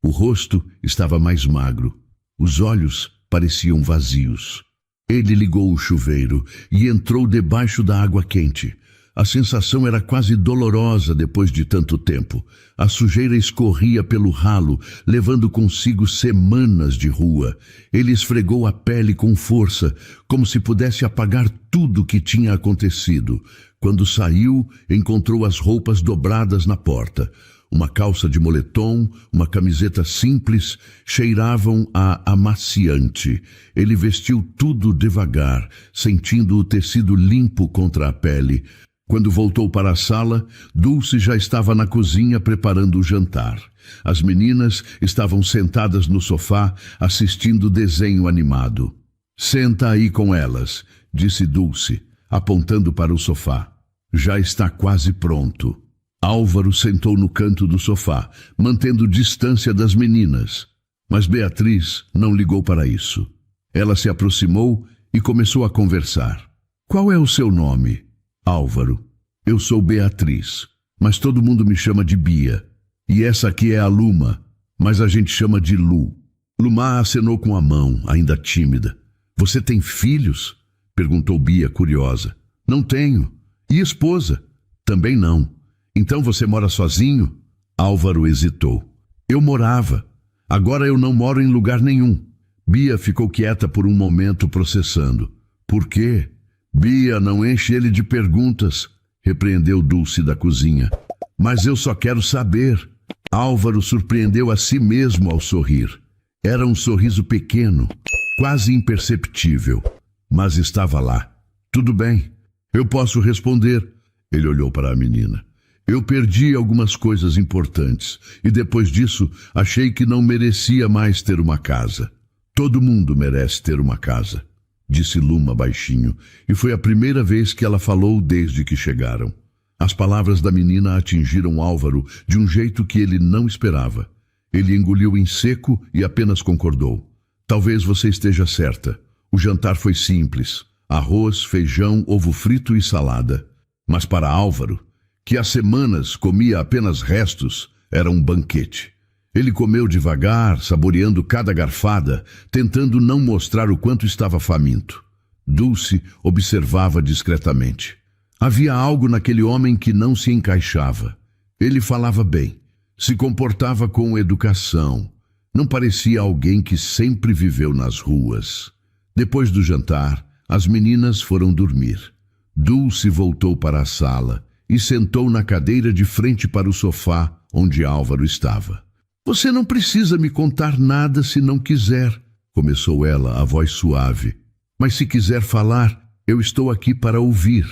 O rosto estava mais magro. Os olhos pareciam vazios. Ele ligou o chuveiro e entrou debaixo da água quente. A sensação era quase dolorosa depois de tanto tempo. A sujeira escorria pelo ralo, levando consigo semanas de rua. Ele esfregou a pele com força, como se pudesse apagar tudo o que tinha acontecido. Quando saiu, encontrou as roupas dobradas na porta. Uma calça de moletom, uma camiseta simples, cheiravam a amaciante. Ele vestiu tudo devagar, sentindo o tecido limpo contra a pele. Quando voltou para a sala, Dulce já estava na cozinha preparando o jantar. As meninas estavam sentadas no sofá, assistindo desenho animado. Senta aí com elas, disse Dulce, apontando para o sofá. Já está quase pronto. Álvaro sentou no canto do sofá, mantendo distância das meninas. Mas Beatriz não ligou para isso. Ela se aproximou e começou a conversar. Qual é o seu nome? Álvaro. Eu sou Beatriz, mas todo mundo me chama de Bia. E essa aqui é a Luma, mas a gente chama de Lu. Luma acenou com a mão, ainda tímida. Você tem filhos? Perguntou Bia, curiosa. Não tenho. E esposa? Também não. Então você mora sozinho? Álvaro hesitou. Eu morava. Agora eu não moro em lugar nenhum. Bia ficou quieta por um momento, processando. Por quê? Bia, não enche ele de perguntas, repreendeu Dulce da cozinha. Mas eu só quero saber. Álvaro surpreendeu a si mesmo ao sorrir. Era um sorriso pequeno, quase imperceptível, mas estava lá. Tudo bem, eu posso responder. Ele olhou para a menina. Eu perdi algumas coisas importantes e depois disso achei que não merecia mais ter uma casa. Todo mundo merece ter uma casa, disse Luma baixinho, e foi a primeira vez que ela falou desde que chegaram. As palavras da menina atingiram Álvaro de um jeito que ele não esperava. Ele engoliu em seco e apenas concordou. Talvez você esteja certa. O jantar foi simples. Arroz, feijão, ovo frito e salada. Mas para Álvaro, que há semanas comia apenas restos, era um banquete. Ele comeu devagar, saboreando cada garfada, tentando não mostrar o quanto estava faminto. Dulce observava discretamente. Havia algo naquele homem que não se encaixava. Ele falava bem, se comportava com educação. Não parecia alguém que sempre viveu nas ruas. Depois do jantar, as meninas foram dormir. Dulce voltou para a sala e sentou na cadeira de frente para o sofá onde Álvaro estava. Você não precisa me contar nada se não quiser, começou ela, a voz suave. Mas se quiser falar, eu estou aqui para ouvir.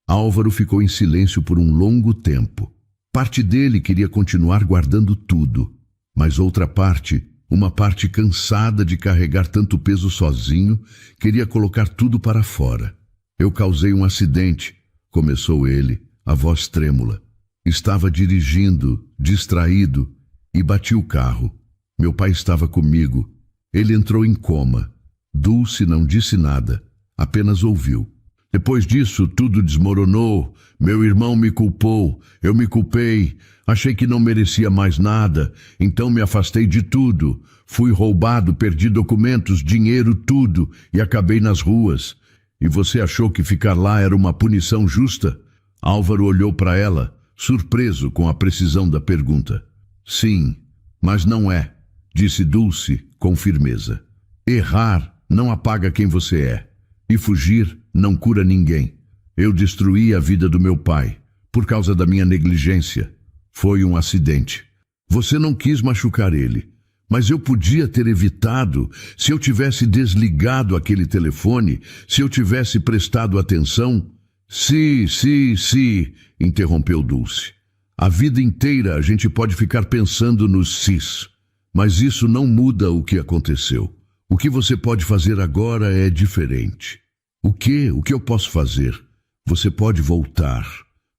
Álvaro ficou em silêncio por um longo tempo. Parte dele queria continuar guardando tudo, mas outra parte, uma parte cansada de carregar tanto peso sozinho, queria colocar tudo para fora. Eu causei um acidente, começou ele, a voz trêmula. Estava dirigindo, distraído, e bati o carro. Meu pai estava comigo. Ele entrou em coma. Dulce não disse nada, apenas ouviu. Depois disso, tudo desmoronou. Meu irmão me culpou, eu me culpei. Achei que não merecia mais nada, então me afastei de tudo. Fui roubado, perdi documentos, dinheiro, tudo, e acabei nas ruas. E você achou que ficar lá era uma punição justa? Álvaro olhou para ela, surpreso com a precisão da pergunta. Sim, mas não é, disse Dulce com firmeza. Errar não apaga quem você é, e fugir não cura ninguém. Eu destruí a vida do meu pai, por causa da minha negligência. Foi um acidente. Você não quis machucar ele, mas eu podia ter evitado se eu tivesse desligado aquele telefone, se eu tivesse prestado atenção. Sim, interrompeu Dulce. A vida inteira a gente pode ficar pensando nos sis, Mas isso não muda o que aconteceu. O que você pode fazer agora é diferente. O que eu posso fazer? Você pode voltar,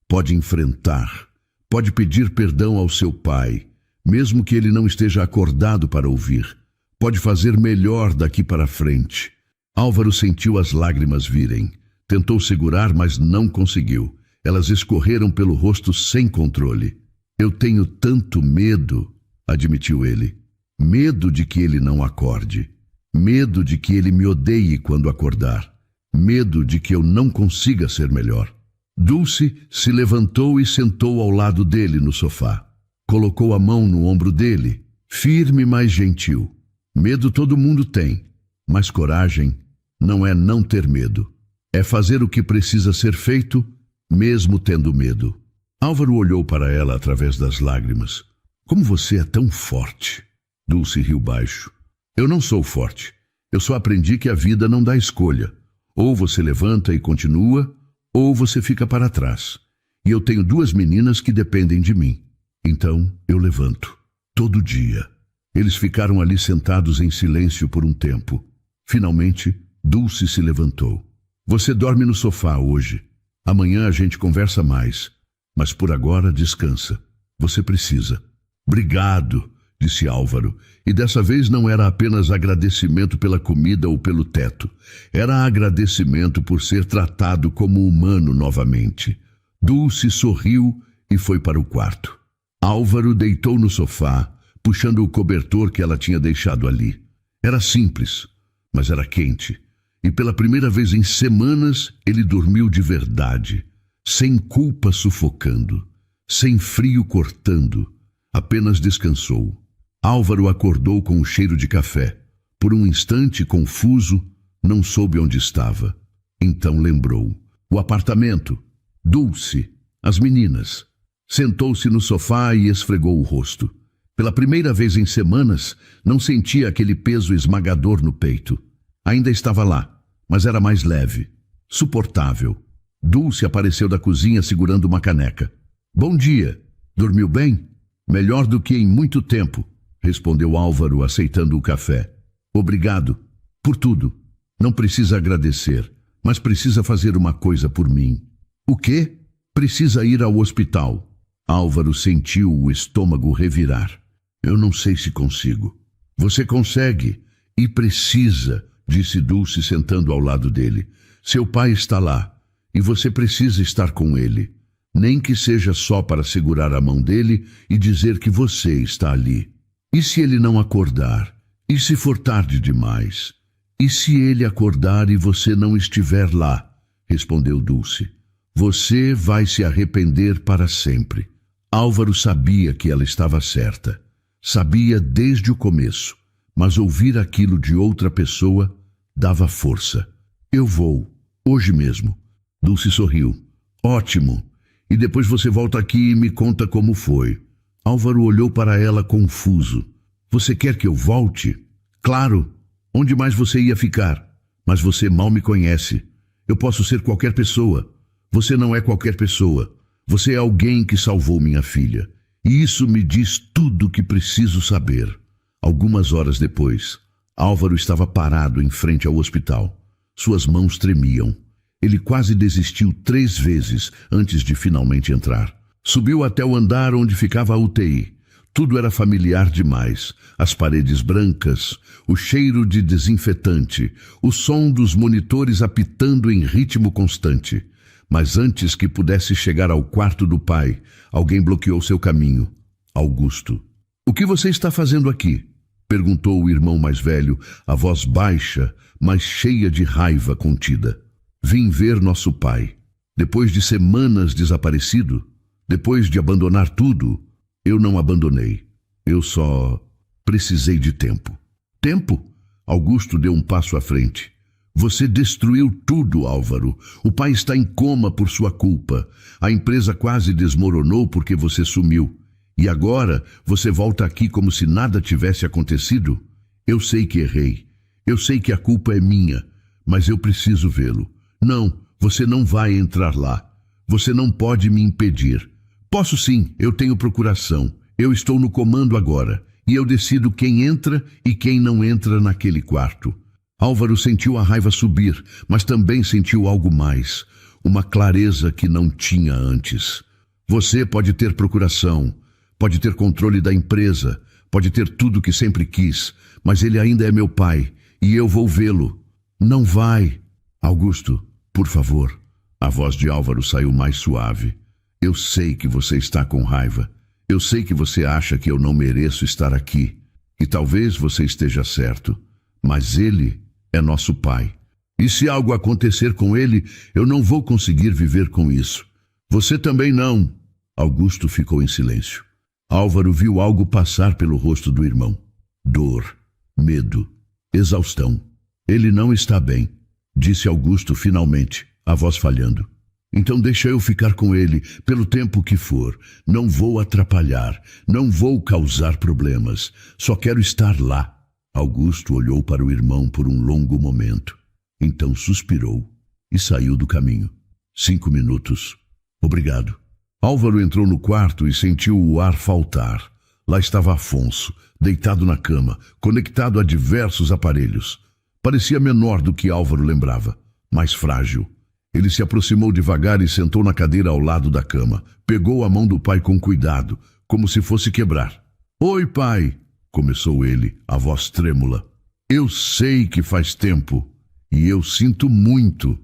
pode enfrentar, pode pedir perdão ao seu pai, mesmo que ele não esteja acordado para ouvir. Pode fazer melhor daqui para frente. Álvaro sentiu as lágrimas virem. Tentou segurar, mas não conseguiu. Elas escorreram pelo rosto sem controle. Eu tenho tanto medo, admitiu ele. Medo de que ele não acorde. Medo de que ele me odeie quando acordar. Medo de que eu não consiga ser melhor. Dulce se levantou e sentou ao lado dele no sofá. Colocou a mão no ombro dele, firme, mas gentil. Medo todo mundo tem, mas coragem não é não ter medo. É fazer o que precisa ser feito, mesmo tendo medo. Álvaro olhou para ela através das lágrimas. Como você é tão forte. Dulce riu baixo. Eu não sou forte. Eu só aprendi que a vida não dá escolha. Ou você levanta e continua, ou você fica para trás. E eu tenho 2 meninas que dependem de mim. Então eu levanto. Todo dia. Eles ficaram ali sentados em silêncio por um tempo. Finalmente, Dulce se levantou. Você dorme no sofá hoje. Amanhã a gente conversa mais. Mas por agora descansa. Você precisa. Obrigado, disse Álvaro. E dessa vez não era apenas agradecimento pela comida ou pelo teto. Era agradecimento por ser tratado como humano novamente. Dulce sorriu e foi para o quarto. Álvaro deitou no sofá, puxando o cobertor que ela tinha deixado ali. Era simples, mas era quente. E pela primeira vez em semanas, ele dormiu de verdade, sem culpa sufocando, sem frio cortando. Apenas descansou. Álvaro acordou com o cheiro de café. Por um instante, confuso, não soube onde estava. Então lembrou. O apartamento, Dulce, as meninas. Sentou-se no sofá e esfregou o rosto. Pela primeira vez em semanas, não sentia aquele peso esmagador no peito. Ainda estava lá, mas era mais leve, suportável. Dulce apareceu da cozinha segurando uma caneca. Bom dia. Dormiu bem? Melhor do que em muito tempo, respondeu Álvaro, aceitando o café. Obrigado por tudo. Não precisa agradecer, mas precisa fazer uma coisa por mim. O quê? Precisa ir ao hospital. Álvaro sentiu o estômago revirar. Eu não sei se consigo. Você consegue e precisa, disse Dulce sentando ao lado dele. Seu pai está lá e você precisa estar com ele. Nem que seja só para segurar a mão dele e dizer que você está ali. E se ele não acordar? E se for tarde demais? E se ele acordar e você não estiver lá? Respondeu Dulce. Você vai se arrepender para sempre. Álvaro sabia que ela estava certa. Sabia desde o começo, mas ouvir aquilo de outra pessoa dava força. Eu vou, hoje mesmo. Dulce sorriu. Ótimo. E depois você volta aqui e me conta como foi. Álvaro olhou para ela confuso. Você quer que eu volte? Claro. Onde mais você ia ficar? Mas você mal me conhece. Eu posso ser qualquer pessoa. Você não é qualquer pessoa. Você é alguém que salvou minha filha. E isso me diz tudo o que preciso saber. Algumas horas depois, Álvaro estava parado em frente ao hospital. Suas mãos tremiam. Ele quase desistiu 3 vezes antes de finalmente entrar. Subiu até o andar onde ficava a UTI. Tudo era familiar demais. As paredes brancas, o cheiro de desinfetante, o som dos monitores apitando em ritmo constante. Mas antes que pudesse chegar ao quarto do pai, alguém bloqueou seu caminho. Augusto. O que você está fazendo aqui? Perguntou o irmão mais velho, a voz baixa, mas cheia de raiva contida. Vim ver nosso pai. Depois de semanas desaparecido, depois de abandonar tudo, eu não abandonei. Eu só precisei de tempo. Tempo? Augusto deu um passo à frente. Você destruiu tudo, Álvaro. O pai está em coma por sua culpa. A empresa quase desmoronou porque você sumiu. E agora você volta aqui como se nada tivesse acontecido? Eu sei que errei. Eu sei que a culpa é minha. Mas eu preciso vê-lo. Não, você não vai entrar lá. Você não pode me impedir. Posso sim, eu tenho procuração. Eu estou no comando agora. e eu decido quem entra e quem não entra naquele quarto. Álvaro sentiu a raiva subir, mas também sentiu algo mais, uma clareza que não tinha antes. Você pode ter procuração, pode ter controle da empresa, pode ter tudo que sempre quis, mas ele ainda é meu pai, e eu vou vê-lo. Não vai. Augusto, por favor. A voz de Álvaro saiu mais suave. Eu sei que você está com raiva. Eu sei que você acha que eu não mereço estar aqui. E talvez você esteja certo. Mas ele é nosso pai. E se algo acontecer com ele, eu não vou conseguir viver com isso. Você também não. Augusto ficou em silêncio. Álvaro viu algo passar pelo rosto do irmão. Dor, medo, exaustão. Ele não está bem, disse Augusto finalmente, a voz falhando. Então deixa eu ficar com ele, pelo tempo que for. Não vou atrapalhar, não vou causar problemas. Só quero estar lá. Augusto olhou para o irmão por um longo momento. Então suspirou e saiu do caminho. 5 minutos. Obrigado. Álvaro entrou no quarto e sentiu o ar faltar. Lá estava Afonso, deitado na cama, conectado a diversos aparelhos. Parecia menor do que Álvaro lembrava, mais frágil. Ele se aproximou devagar e sentou na cadeira ao lado da cama. Pegou a mão do pai com cuidado, como se fosse quebrar. Oi, pai, começou ele, a voz trêmula. Eu sei que faz tempo, e eu sinto muito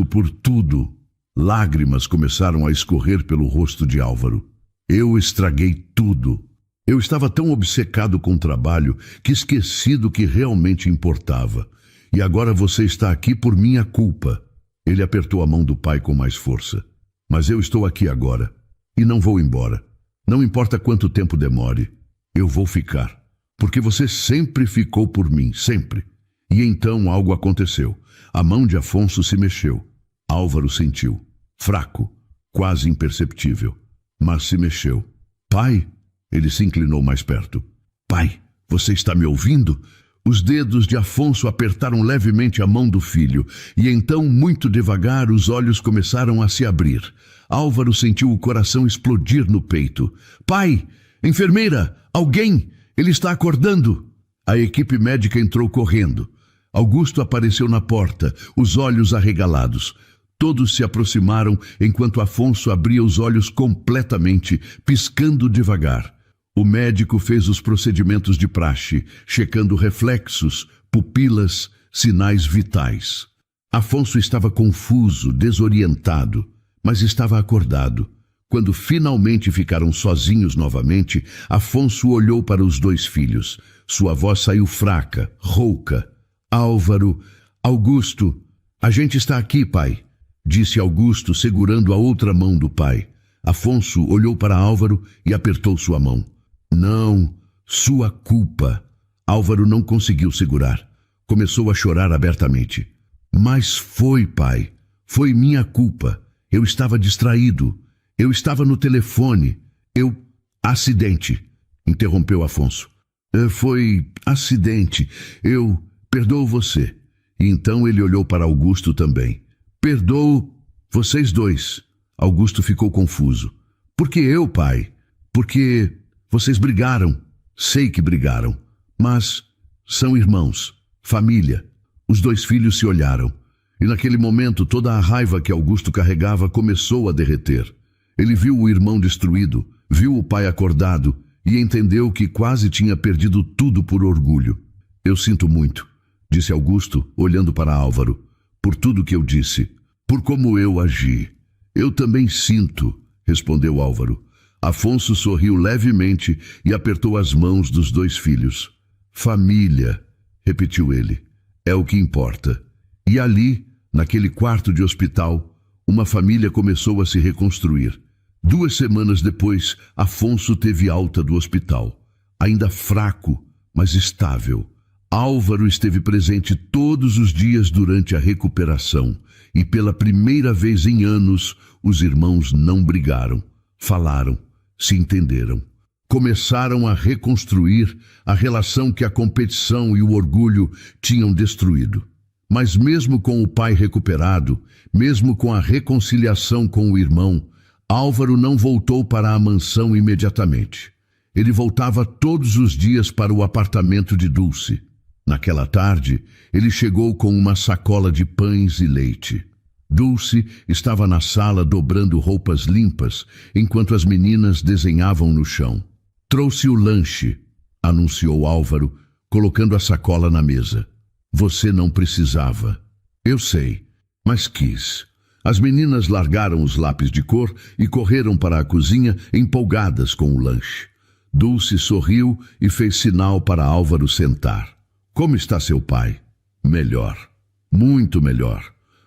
por tudo. Lágrimas começaram a escorrer pelo rosto de Álvaro. Eu estraguei tudo. Eu estava tão obcecado com o trabalho que esqueci do que realmente importava. E agora você está aqui por minha culpa. Ele apertou a mão do pai com mais força. Mas eu estou aqui agora. E não vou embora. Não importa quanto tempo demore. Eu vou ficar. Porque você sempre ficou por mim, sempre. E então algo aconteceu. A mão de Afonso se mexeu. Álvaro sentiu. Fraco, quase imperceptível. Mas se mexeu. Pai? Ele se inclinou mais perto. Pai, você está me ouvindo? Os dedos de Afonso apertaram levemente a mão do filho, e então, muito devagar, os olhos começaram a se abrir. Álvaro sentiu o coração explodir no peito. Pai! Enfermeira! Alguém! Ele está acordando! A equipe médica entrou correndo. Augusto apareceu na porta, os olhos arregalados. Todos se aproximaram enquanto Afonso abria os olhos completamente, piscando devagar. O médico fez os procedimentos de praxe, checando reflexos, pupilas, sinais vitais. Afonso estava confuso, desorientado, mas estava acordado. Quando finalmente ficaram sozinhos novamente, Afonso olhou para os 2 filhos. Sua voz saiu fraca, rouca. Álvaro, Augusto, a gente está aqui, pai, disse Augusto, segurando a outra mão do pai. Afonso olhou para Álvaro e apertou sua mão. Não, sua culpa. Álvaro não conseguiu segurar. Começou a chorar abertamente. Mas foi, pai. Foi minha culpa. Eu estava distraído. Eu estava no telefone. Acidente, interrompeu Afonso. Foi acidente. Eu perdoo você. E então ele olhou para Augusto também. Perdoo vocês 2. Augusto ficou confuso. Por que eu, pai? Porque vocês brigaram. Sei que brigaram. Mas são irmãos, família. Os 2 filhos se olharam. E naquele momento toda a raiva que Augusto carregava começou a derreter. Ele viu o irmão destruído, viu o pai acordado e entendeu que quase tinha perdido tudo por orgulho. Eu sinto muito, disse Augusto, olhando para Álvaro, por tudo que eu disse, por como eu agi. Eu também sinto, respondeu Álvaro. Afonso sorriu levemente e apertou as mãos dos 2 filhos. Família, repetiu ele, é o que importa. E ali, naquele quarto de hospital, uma família começou a se reconstruir. 2 semanas depois, Afonso teve alta do hospital. Ainda fraco, mas estável. Álvaro esteve presente todos os dias durante a recuperação. E pela primeira vez em anos, os irmãos não brigaram. Falaram, se entenderam. Começaram a reconstruir a relação que a competição e o orgulho tinham destruído. Mas mesmo com o pai recuperado, mesmo com a reconciliação com o irmão, Álvaro não voltou para a mansão imediatamente. Ele voltava todos os dias para o apartamento de Dulce. Naquela tarde, ele chegou com uma sacola de pães e leite. Dulce estava na sala dobrando roupas limpas, enquanto as meninas desenhavam no chão. Trouxe o lanche, anunciou Álvaro, colocando a sacola na mesa. Você não precisava. Eu sei, mas quis. As meninas largaram os lápis de cor e correram para a cozinha empolgadas com o lanche. Dulce sorriu e fez sinal para Álvaro sentar. Como está seu pai? Melhor. Muito melhor.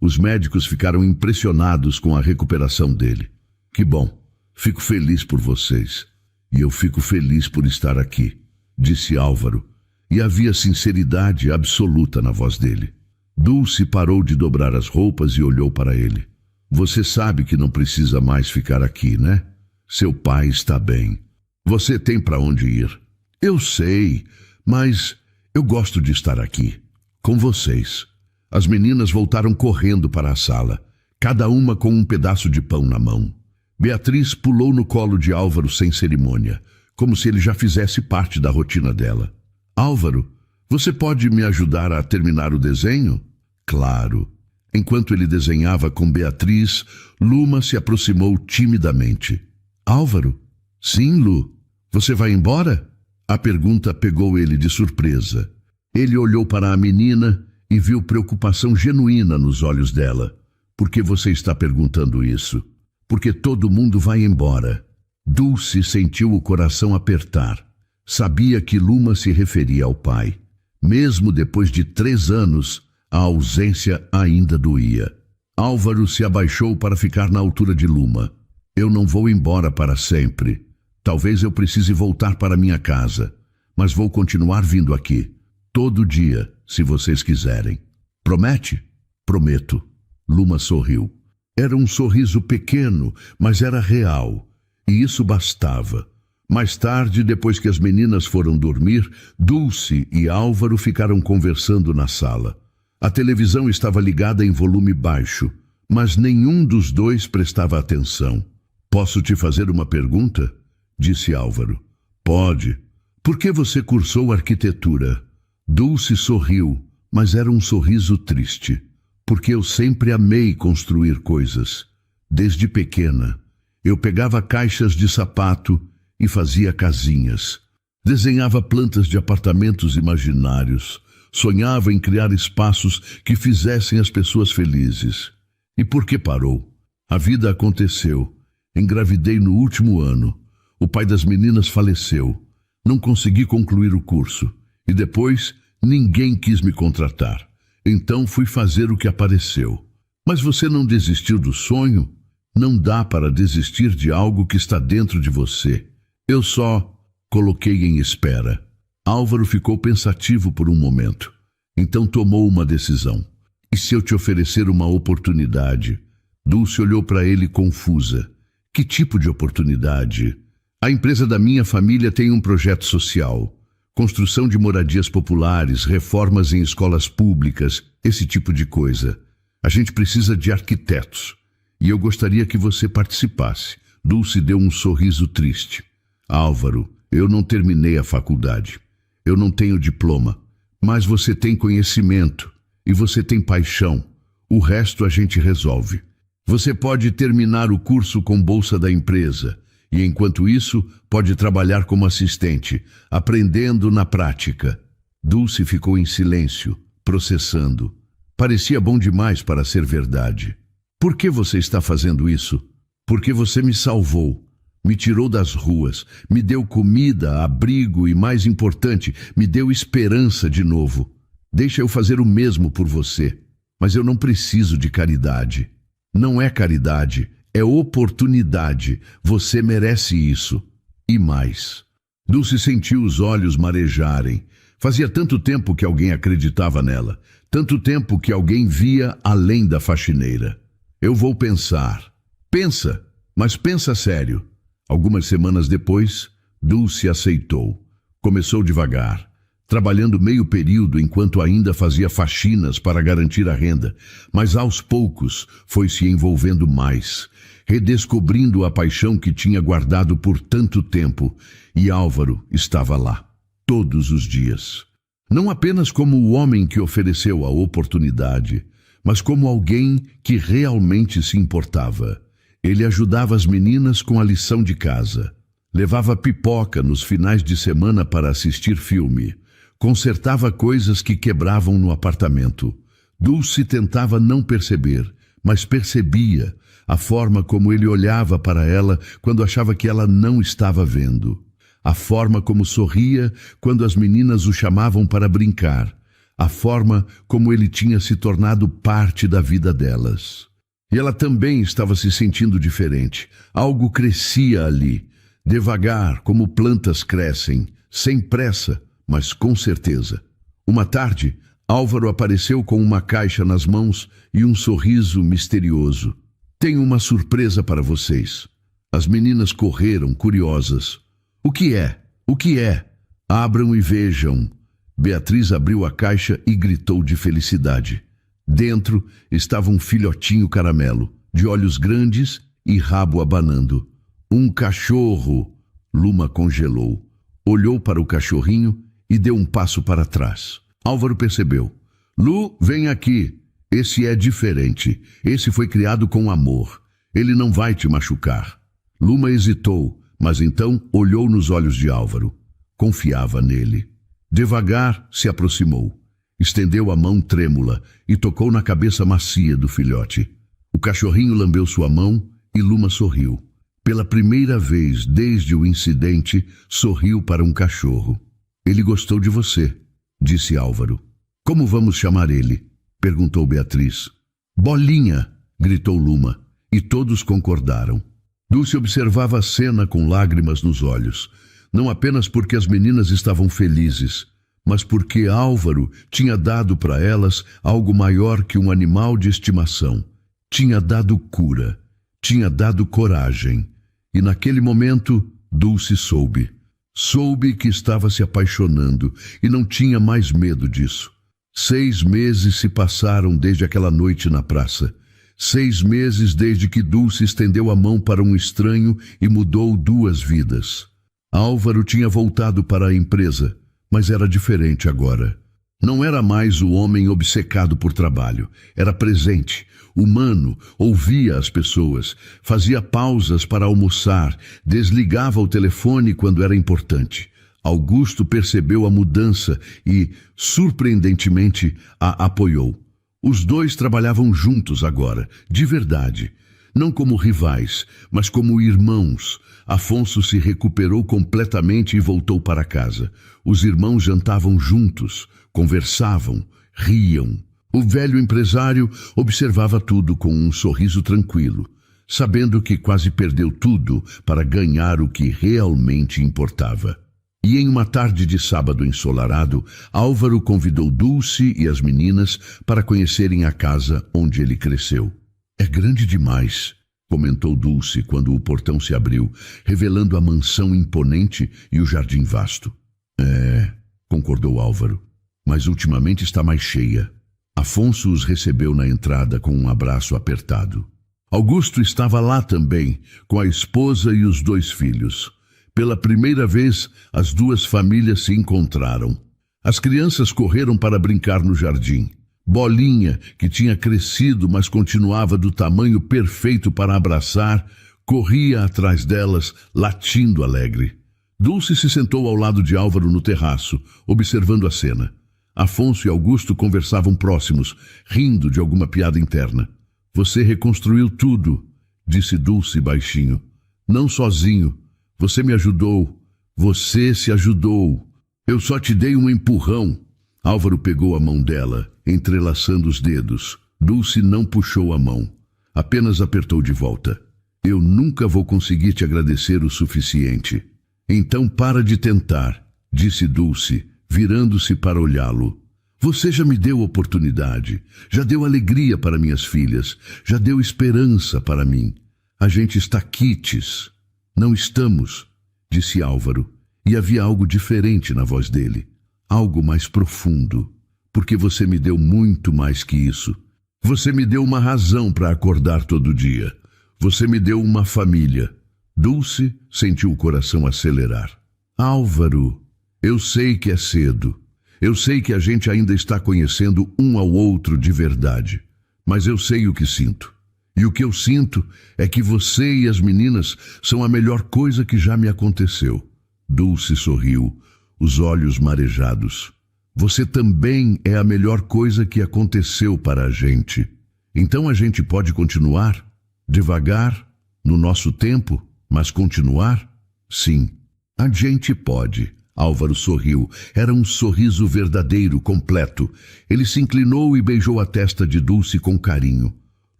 Os médicos ficaram impressionados com a recuperação dele. Que bom. Fico feliz por vocês. E eu fico feliz por estar aqui, disse Álvaro. E havia sinceridade absoluta na voz dele. Dulce parou de dobrar as roupas e olhou para ele. Você sabe que não precisa mais ficar aqui, né? Seu pai está bem. Você tem para onde ir. Eu sei, mas eu gosto de estar aqui, com vocês. As meninas voltaram correndo para a sala, cada uma com um pedaço de pão na mão. Beatriz pulou no colo de Álvaro sem cerimônia, como se ele já fizesse parte da rotina dela. Álvaro, você pode me ajudar a terminar o desenho? Claro. Enquanto ele desenhava com Beatriz, Luma se aproximou timidamente. Álvaro? Sim, Lu. Você vai embora? A pergunta pegou ele de surpresa. Ele olhou para a menina e viu preocupação genuína nos olhos dela. Por que você está perguntando isso? Porque todo mundo vai embora. Dulce sentiu o coração apertar. Sabia que Luma se referia ao pai. Mesmo depois de 3 anos, a ausência ainda doía. Álvaro se abaixou para ficar na altura de Luma. Eu não vou embora para sempre. Talvez eu precise voltar para minha casa, mas vou continuar vindo aqui. Todo dia, se vocês quiserem. Promete? Prometo. Luma sorriu. Era um sorriso pequeno, mas era real. E isso bastava. Mais tarde, depois que as meninas foram dormir, Dulce e Álvaro ficaram conversando na sala. A televisão estava ligada em volume baixo, mas nenhum dos dois prestava atenção. Posso te fazer uma pergunta? Disse Álvaro. Pode. Por que você cursou arquitetura? Dulce sorriu, mas era um sorriso triste. Porque eu sempre amei construir coisas. Desde pequena, eu pegava caixas de sapato e fazia casinhas. Desenhava plantas de apartamentos imaginários. Sonhava em criar espaços que fizessem as pessoas felizes. E por que parou? A vida aconteceu. Engravidei no último ano. O pai das meninas faleceu. Não consegui concluir o curso. E depois, ninguém quis me contratar. Então fui fazer o que apareceu. Mas você não desistiu do sonho? Não dá para desistir de algo que está dentro de você. Eu só coloquei em espera. Álvaro ficou pensativo por um momento. Então tomou uma decisão. E se eu te oferecer uma oportunidade? Dulce olhou para ele confusa. Que tipo de oportunidade? A empresa da minha família tem um projeto social. Construção de moradias populares, reformas em escolas públicas, esse tipo de coisa. A gente precisa de arquitetos. E eu gostaria que você participasse. Dulce deu um sorriso triste. Álvaro, eu não terminei a faculdade. Eu não tenho diploma. Mas você tem conhecimento. E você tem paixão. O resto a gente resolve. Você pode terminar o curso com bolsa da empresa. E enquanto isso, pode trabalhar como assistente, aprendendo na prática. Dulce ficou em silêncio, processando. Parecia bom demais para ser verdade. Por que você está fazendo isso? Porque você me salvou, me tirou das ruas, me deu comida, abrigo e, mais importante, me deu esperança de novo. Deixa eu fazer o mesmo por você. Mas eu não preciso de caridade. Não é caridade. É oportunidade. Você merece isso. E mais. Dulce sentiu os olhos marejarem. Fazia tanto tempo que alguém acreditava nela. Tanto tempo que alguém via além da faxineira. Eu vou pensar. Pensa, mas pensa sério. Algumas semanas depois, Dulce aceitou. Começou devagar, trabalhando meio período enquanto ainda fazia faxinas para garantir a renda, mas aos poucos foi se envolvendo mais. redescobrindo a paixão que tinha guardado por tanto tempo, e Álvaro estava lá, todos os dias. Não apenas como o homem que ofereceu a oportunidade, mas como alguém que realmente se importava. Ele ajudava as meninas com a lição de casa, levava pipoca nos finais de semana para assistir filme, consertava coisas que quebravam no apartamento. Dulce tentava não perceber, mas percebia a forma como ele olhava para ela quando achava que ela não estava vendo. A forma como sorria quando as meninas o chamavam para brincar. A forma como ele tinha se tornado parte da vida delas. E ela também estava se sentindo diferente. Algo crescia ali, devagar, como plantas crescem, sem pressa, mas com certeza. Uma tarde, Álvaro apareceu com uma caixa nas mãos e um sorriso misterioso. Tenho uma surpresa para vocês. As meninas correram, curiosas. O que é? O que é? Abram e vejam. Beatriz abriu a caixa e gritou de felicidade. Dentro estava um filhotinho caramelo, de olhos grandes e rabo abanando. Um cachorro! Luma congelou. Olhou para o cachorrinho e deu um passo para trás. Álvaro percebeu. Lu, vem aqui. Esse é diferente. Esse foi criado com amor. Ele não vai te machucar. Luma hesitou, mas então olhou nos olhos de Álvaro. Confiava nele. Devagar se aproximou. Estendeu a mão trêmula e tocou na cabeça macia do filhote. O cachorrinho lambeu sua mão e Luma sorriu. Pela primeira vez desde o incidente, sorriu para um cachorro. Ele gostou de você, disse Álvaro. Como vamos chamar ele? Perguntou Beatriz. Bolinha, gritou Luma, e todos concordaram. Dulce observava a cena com lágrimas nos olhos, não apenas porque as meninas estavam felizes, mas porque Álvaro tinha dado para elas algo maior que um animal de estimação. Tinha dado cura, tinha dado coragem. E naquele momento, Dulce soube. Soube que estava se apaixonando e não tinha mais medo disso. 6 meses se passaram desde aquela noite na praça. 6 meses desde que Dulce estendeu a mão para um estranho e mudou 2 vidas. Álvaro tinha voltado para a empresa, mas era diferente agora. Não era mais o homem obcecado por trabalho. Era presente, humano, ouvia as pessoas, fazia pausas para almoçar, desligava o telefone quando era importante. Augusto percebeu a mudança e, surpreendentemente, a apoiou. Os dois trabalhavam juntos agora, de verdade. Não como rivais, mas como irmãos. Afonso se recuperou completamente e voltou para casa. Os irmãos jantavam juntos, conversavam, riam. O velho empresário observava tudo com um sorriso tranquilo, sabendo que quase perdeu tudo para ganhar o que realmente importava. E em uma tarde de sábado ensolarado, Álvaro convidou Dulce e as meninas para conhecerem a casa onde ele cresceu. É grande demais, comentou Dulce quando o portão se abriu, revelando a mansão imponente e o jardim vasto. É, concordou Álvaro, mas ultimamente está mais cheia. Afonso os recebeu na entrada com um abraço apertado. Augusto estava lá também, com a esposa e os 2 filhos. Pela primeira vez, as 2 famílias se encontraram. As crianças correram para brincar no jardim. Bolinha, que tinha crescido, mas continuava do tamanho perfeito para abraçar, corria atrás delas, latindo alegre. Dulce se sentou ao lado de Álvaro no terraço, observando a cena. Afonso e Augusto conversavam próximos, rindo de alguma piada interna. Você reconstruiu tudo, disse Dulce baixinho. Não sozinho. Você me ajudou. Você se ajudou. Eu só te dei um empurrão. Álvaro pegou a mão dela, entrelaçando os dedos. Dulce não puxou a mão. Apenas apertou de volta. Eu nunca vou conseguir te agradecer o suficiente. Então para de tentar, disse Dulce, virando-se para olhá-lo. Você já me deu oportunidade, já deu alegria para minhas filhas, já deu esperança para mim. A gente está quites. Não estamos, disse Álvaro, e havia algo diferente na voz dele, algo mais profundo, porque você me deu muito mais que isso. Você me deu uma razão para acordar todo dia, Você me deu uma família. Dulce sentiu o coração acelerar. Álvaro, eu sei que é cedo. Eu sei que a gente ainda está conhecendo um ao outro de verdade. Mas eu sei o que sinto. E o que eu sinto é que você e as meninas são a melhor coisa que já me aconteceu. Dulce sorriu, os olhos marejados. Você também é a melhor coisa que aconteceu para a gente. Então a gente pode continuar? Devagar, no nosso tempo, mas continuar? Sim, a gente pode. Álvaro sorriu. Era um sorriso verdadeiro, completo. Ele se inclinou e beijou a testa de Dulce com carinho.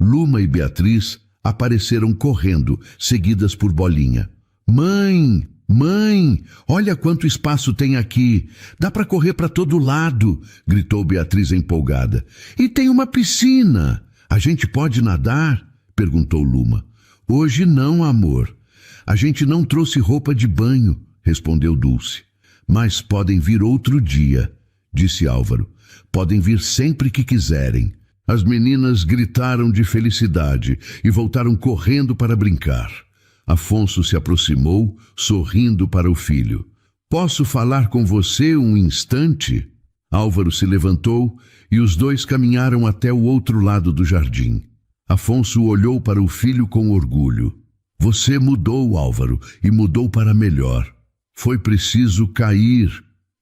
Luma e Beatriz apareceram correndo, seguidas por Bolinha. Mãe! Mãe! Olha quanto espaço tem aqui! Dá para correr para todo lado! Gritou Beatriz empolgada. E tem uma piscina! A gente pode nadar? Perguntou Luma. Hoje não, amor. A gente não trouxe roupa de banho, respondeu Dulce. Mas podem vir outro dia, disse Álvaro. Podem vir sempre que quiserem. As meninas gritaram de felicidade e voltaram correndo para brincar. Afonso se aproximou, sorrindo para o filho. Posso falar com você um instante? Álvaro se levantou e os dois caminharam até o outro lado do jardim. Afonso olhou para o filho com orgulho. Você mudou, Álvaro, e mudou para melhor. Foi preciso cair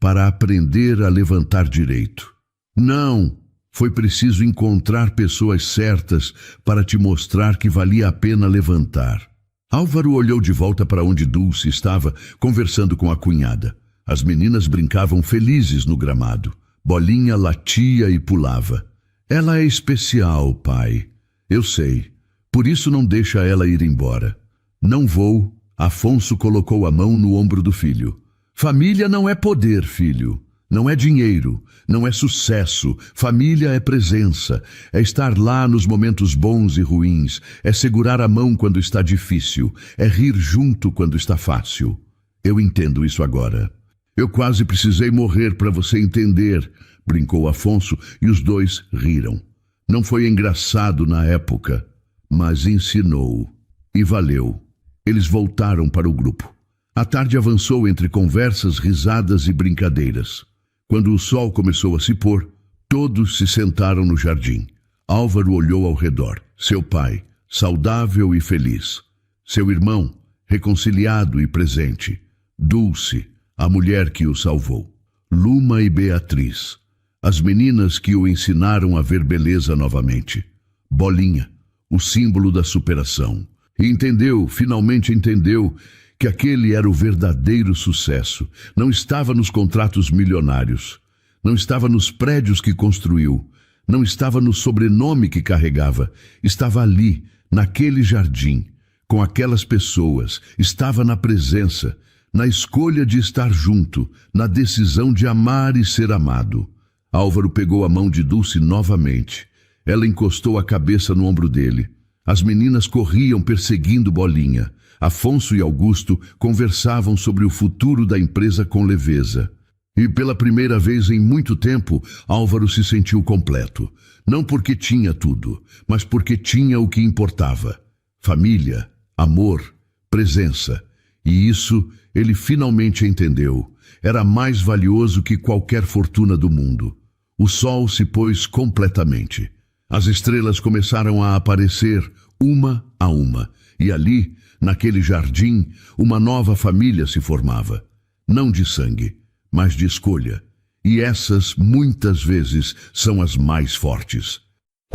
para aprender a levantar direito. Não, foi preciso encontrar pessoas certas para te mostrar que valia a pena levantar. Álvaro olhou de volta para onde Dulce estava, conversando com a cunhada. As meninas brincavam felizes no gramado. Bolinha latia e pulava. Ela é especial, pai. Eu sei. Por isso não deixa ela ir embora. Não vou. Afonso colocou a mão no ombro do filho. Família não é poder, filho. Não é dinheiro. Não é sucesso. Família é presença. É estar lá nos momentos bons e ruins. É segurar a mão quando está difícil. É rir junto quando está fácil. Eu entendo isso agora. Eu quase precisei morrer para você entender, brincou Afonso, e os dois riram. Não foi engraçado na época, mas ensinou. E valeu. Eles voltaram para o grupo. A tarde avançou entre conversas, risadas e brincadeiras. Quando o sol começou a se pôr, todos se sentaram no jardim. Álvaro olhou ao redor. Seu pai, saudável e feliz. Seu irmão, reconciliado e presente. Dulce, a mulher que o salvou. Luma e Beatriz, as meninas que o ensinaram a ver beleza novamente. Bolinha, o símbolo da superação. E entendeu, finalmente entendeu, que aquele era o verdadeiro sucesso. Não estava nos contratos milionários. Não estava nos prédios que construiu. Não estava no sobrenome que carregava. Estava ali, naquele jardim, com aquelas pessoas. Estava na presença, na escolha de estar junto, na decisão de amar e ser amado. Álvaro pegou a mão de Dulce novamente. Ela encostou a cabeça no ombro dele. As meninas corriam perseguindo Bolinha. Afonso e Augusto conversavam sobre o futuro da empresa com leveza. E pela primeira vez em muito tempo, Álvaro se sentiu completo. Não porque tinha tudo, mas porque tinha o que importava. Família, amor, presença. E isso ele finalmente entendeu. Era mais valioso que qualquer fortuna do mundo. O sol se pôs completamente. As estrelas começaram a aparecer, uma a uma. E ali, naquele jardim, uma nova família se formava. Não de sangue, mas de escolha. E essas, muitas vezes, são as mais fortes.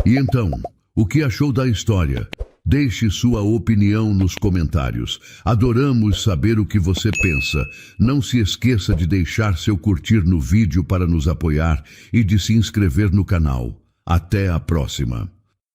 E então, o que achou da história? Deixe sua opinião nos comentários. Adoramos saber o que você pensa. Não se esqueça de deixar seu curtir no vídeo para nos apoiar e de se inscrever no canal. Até a próxima.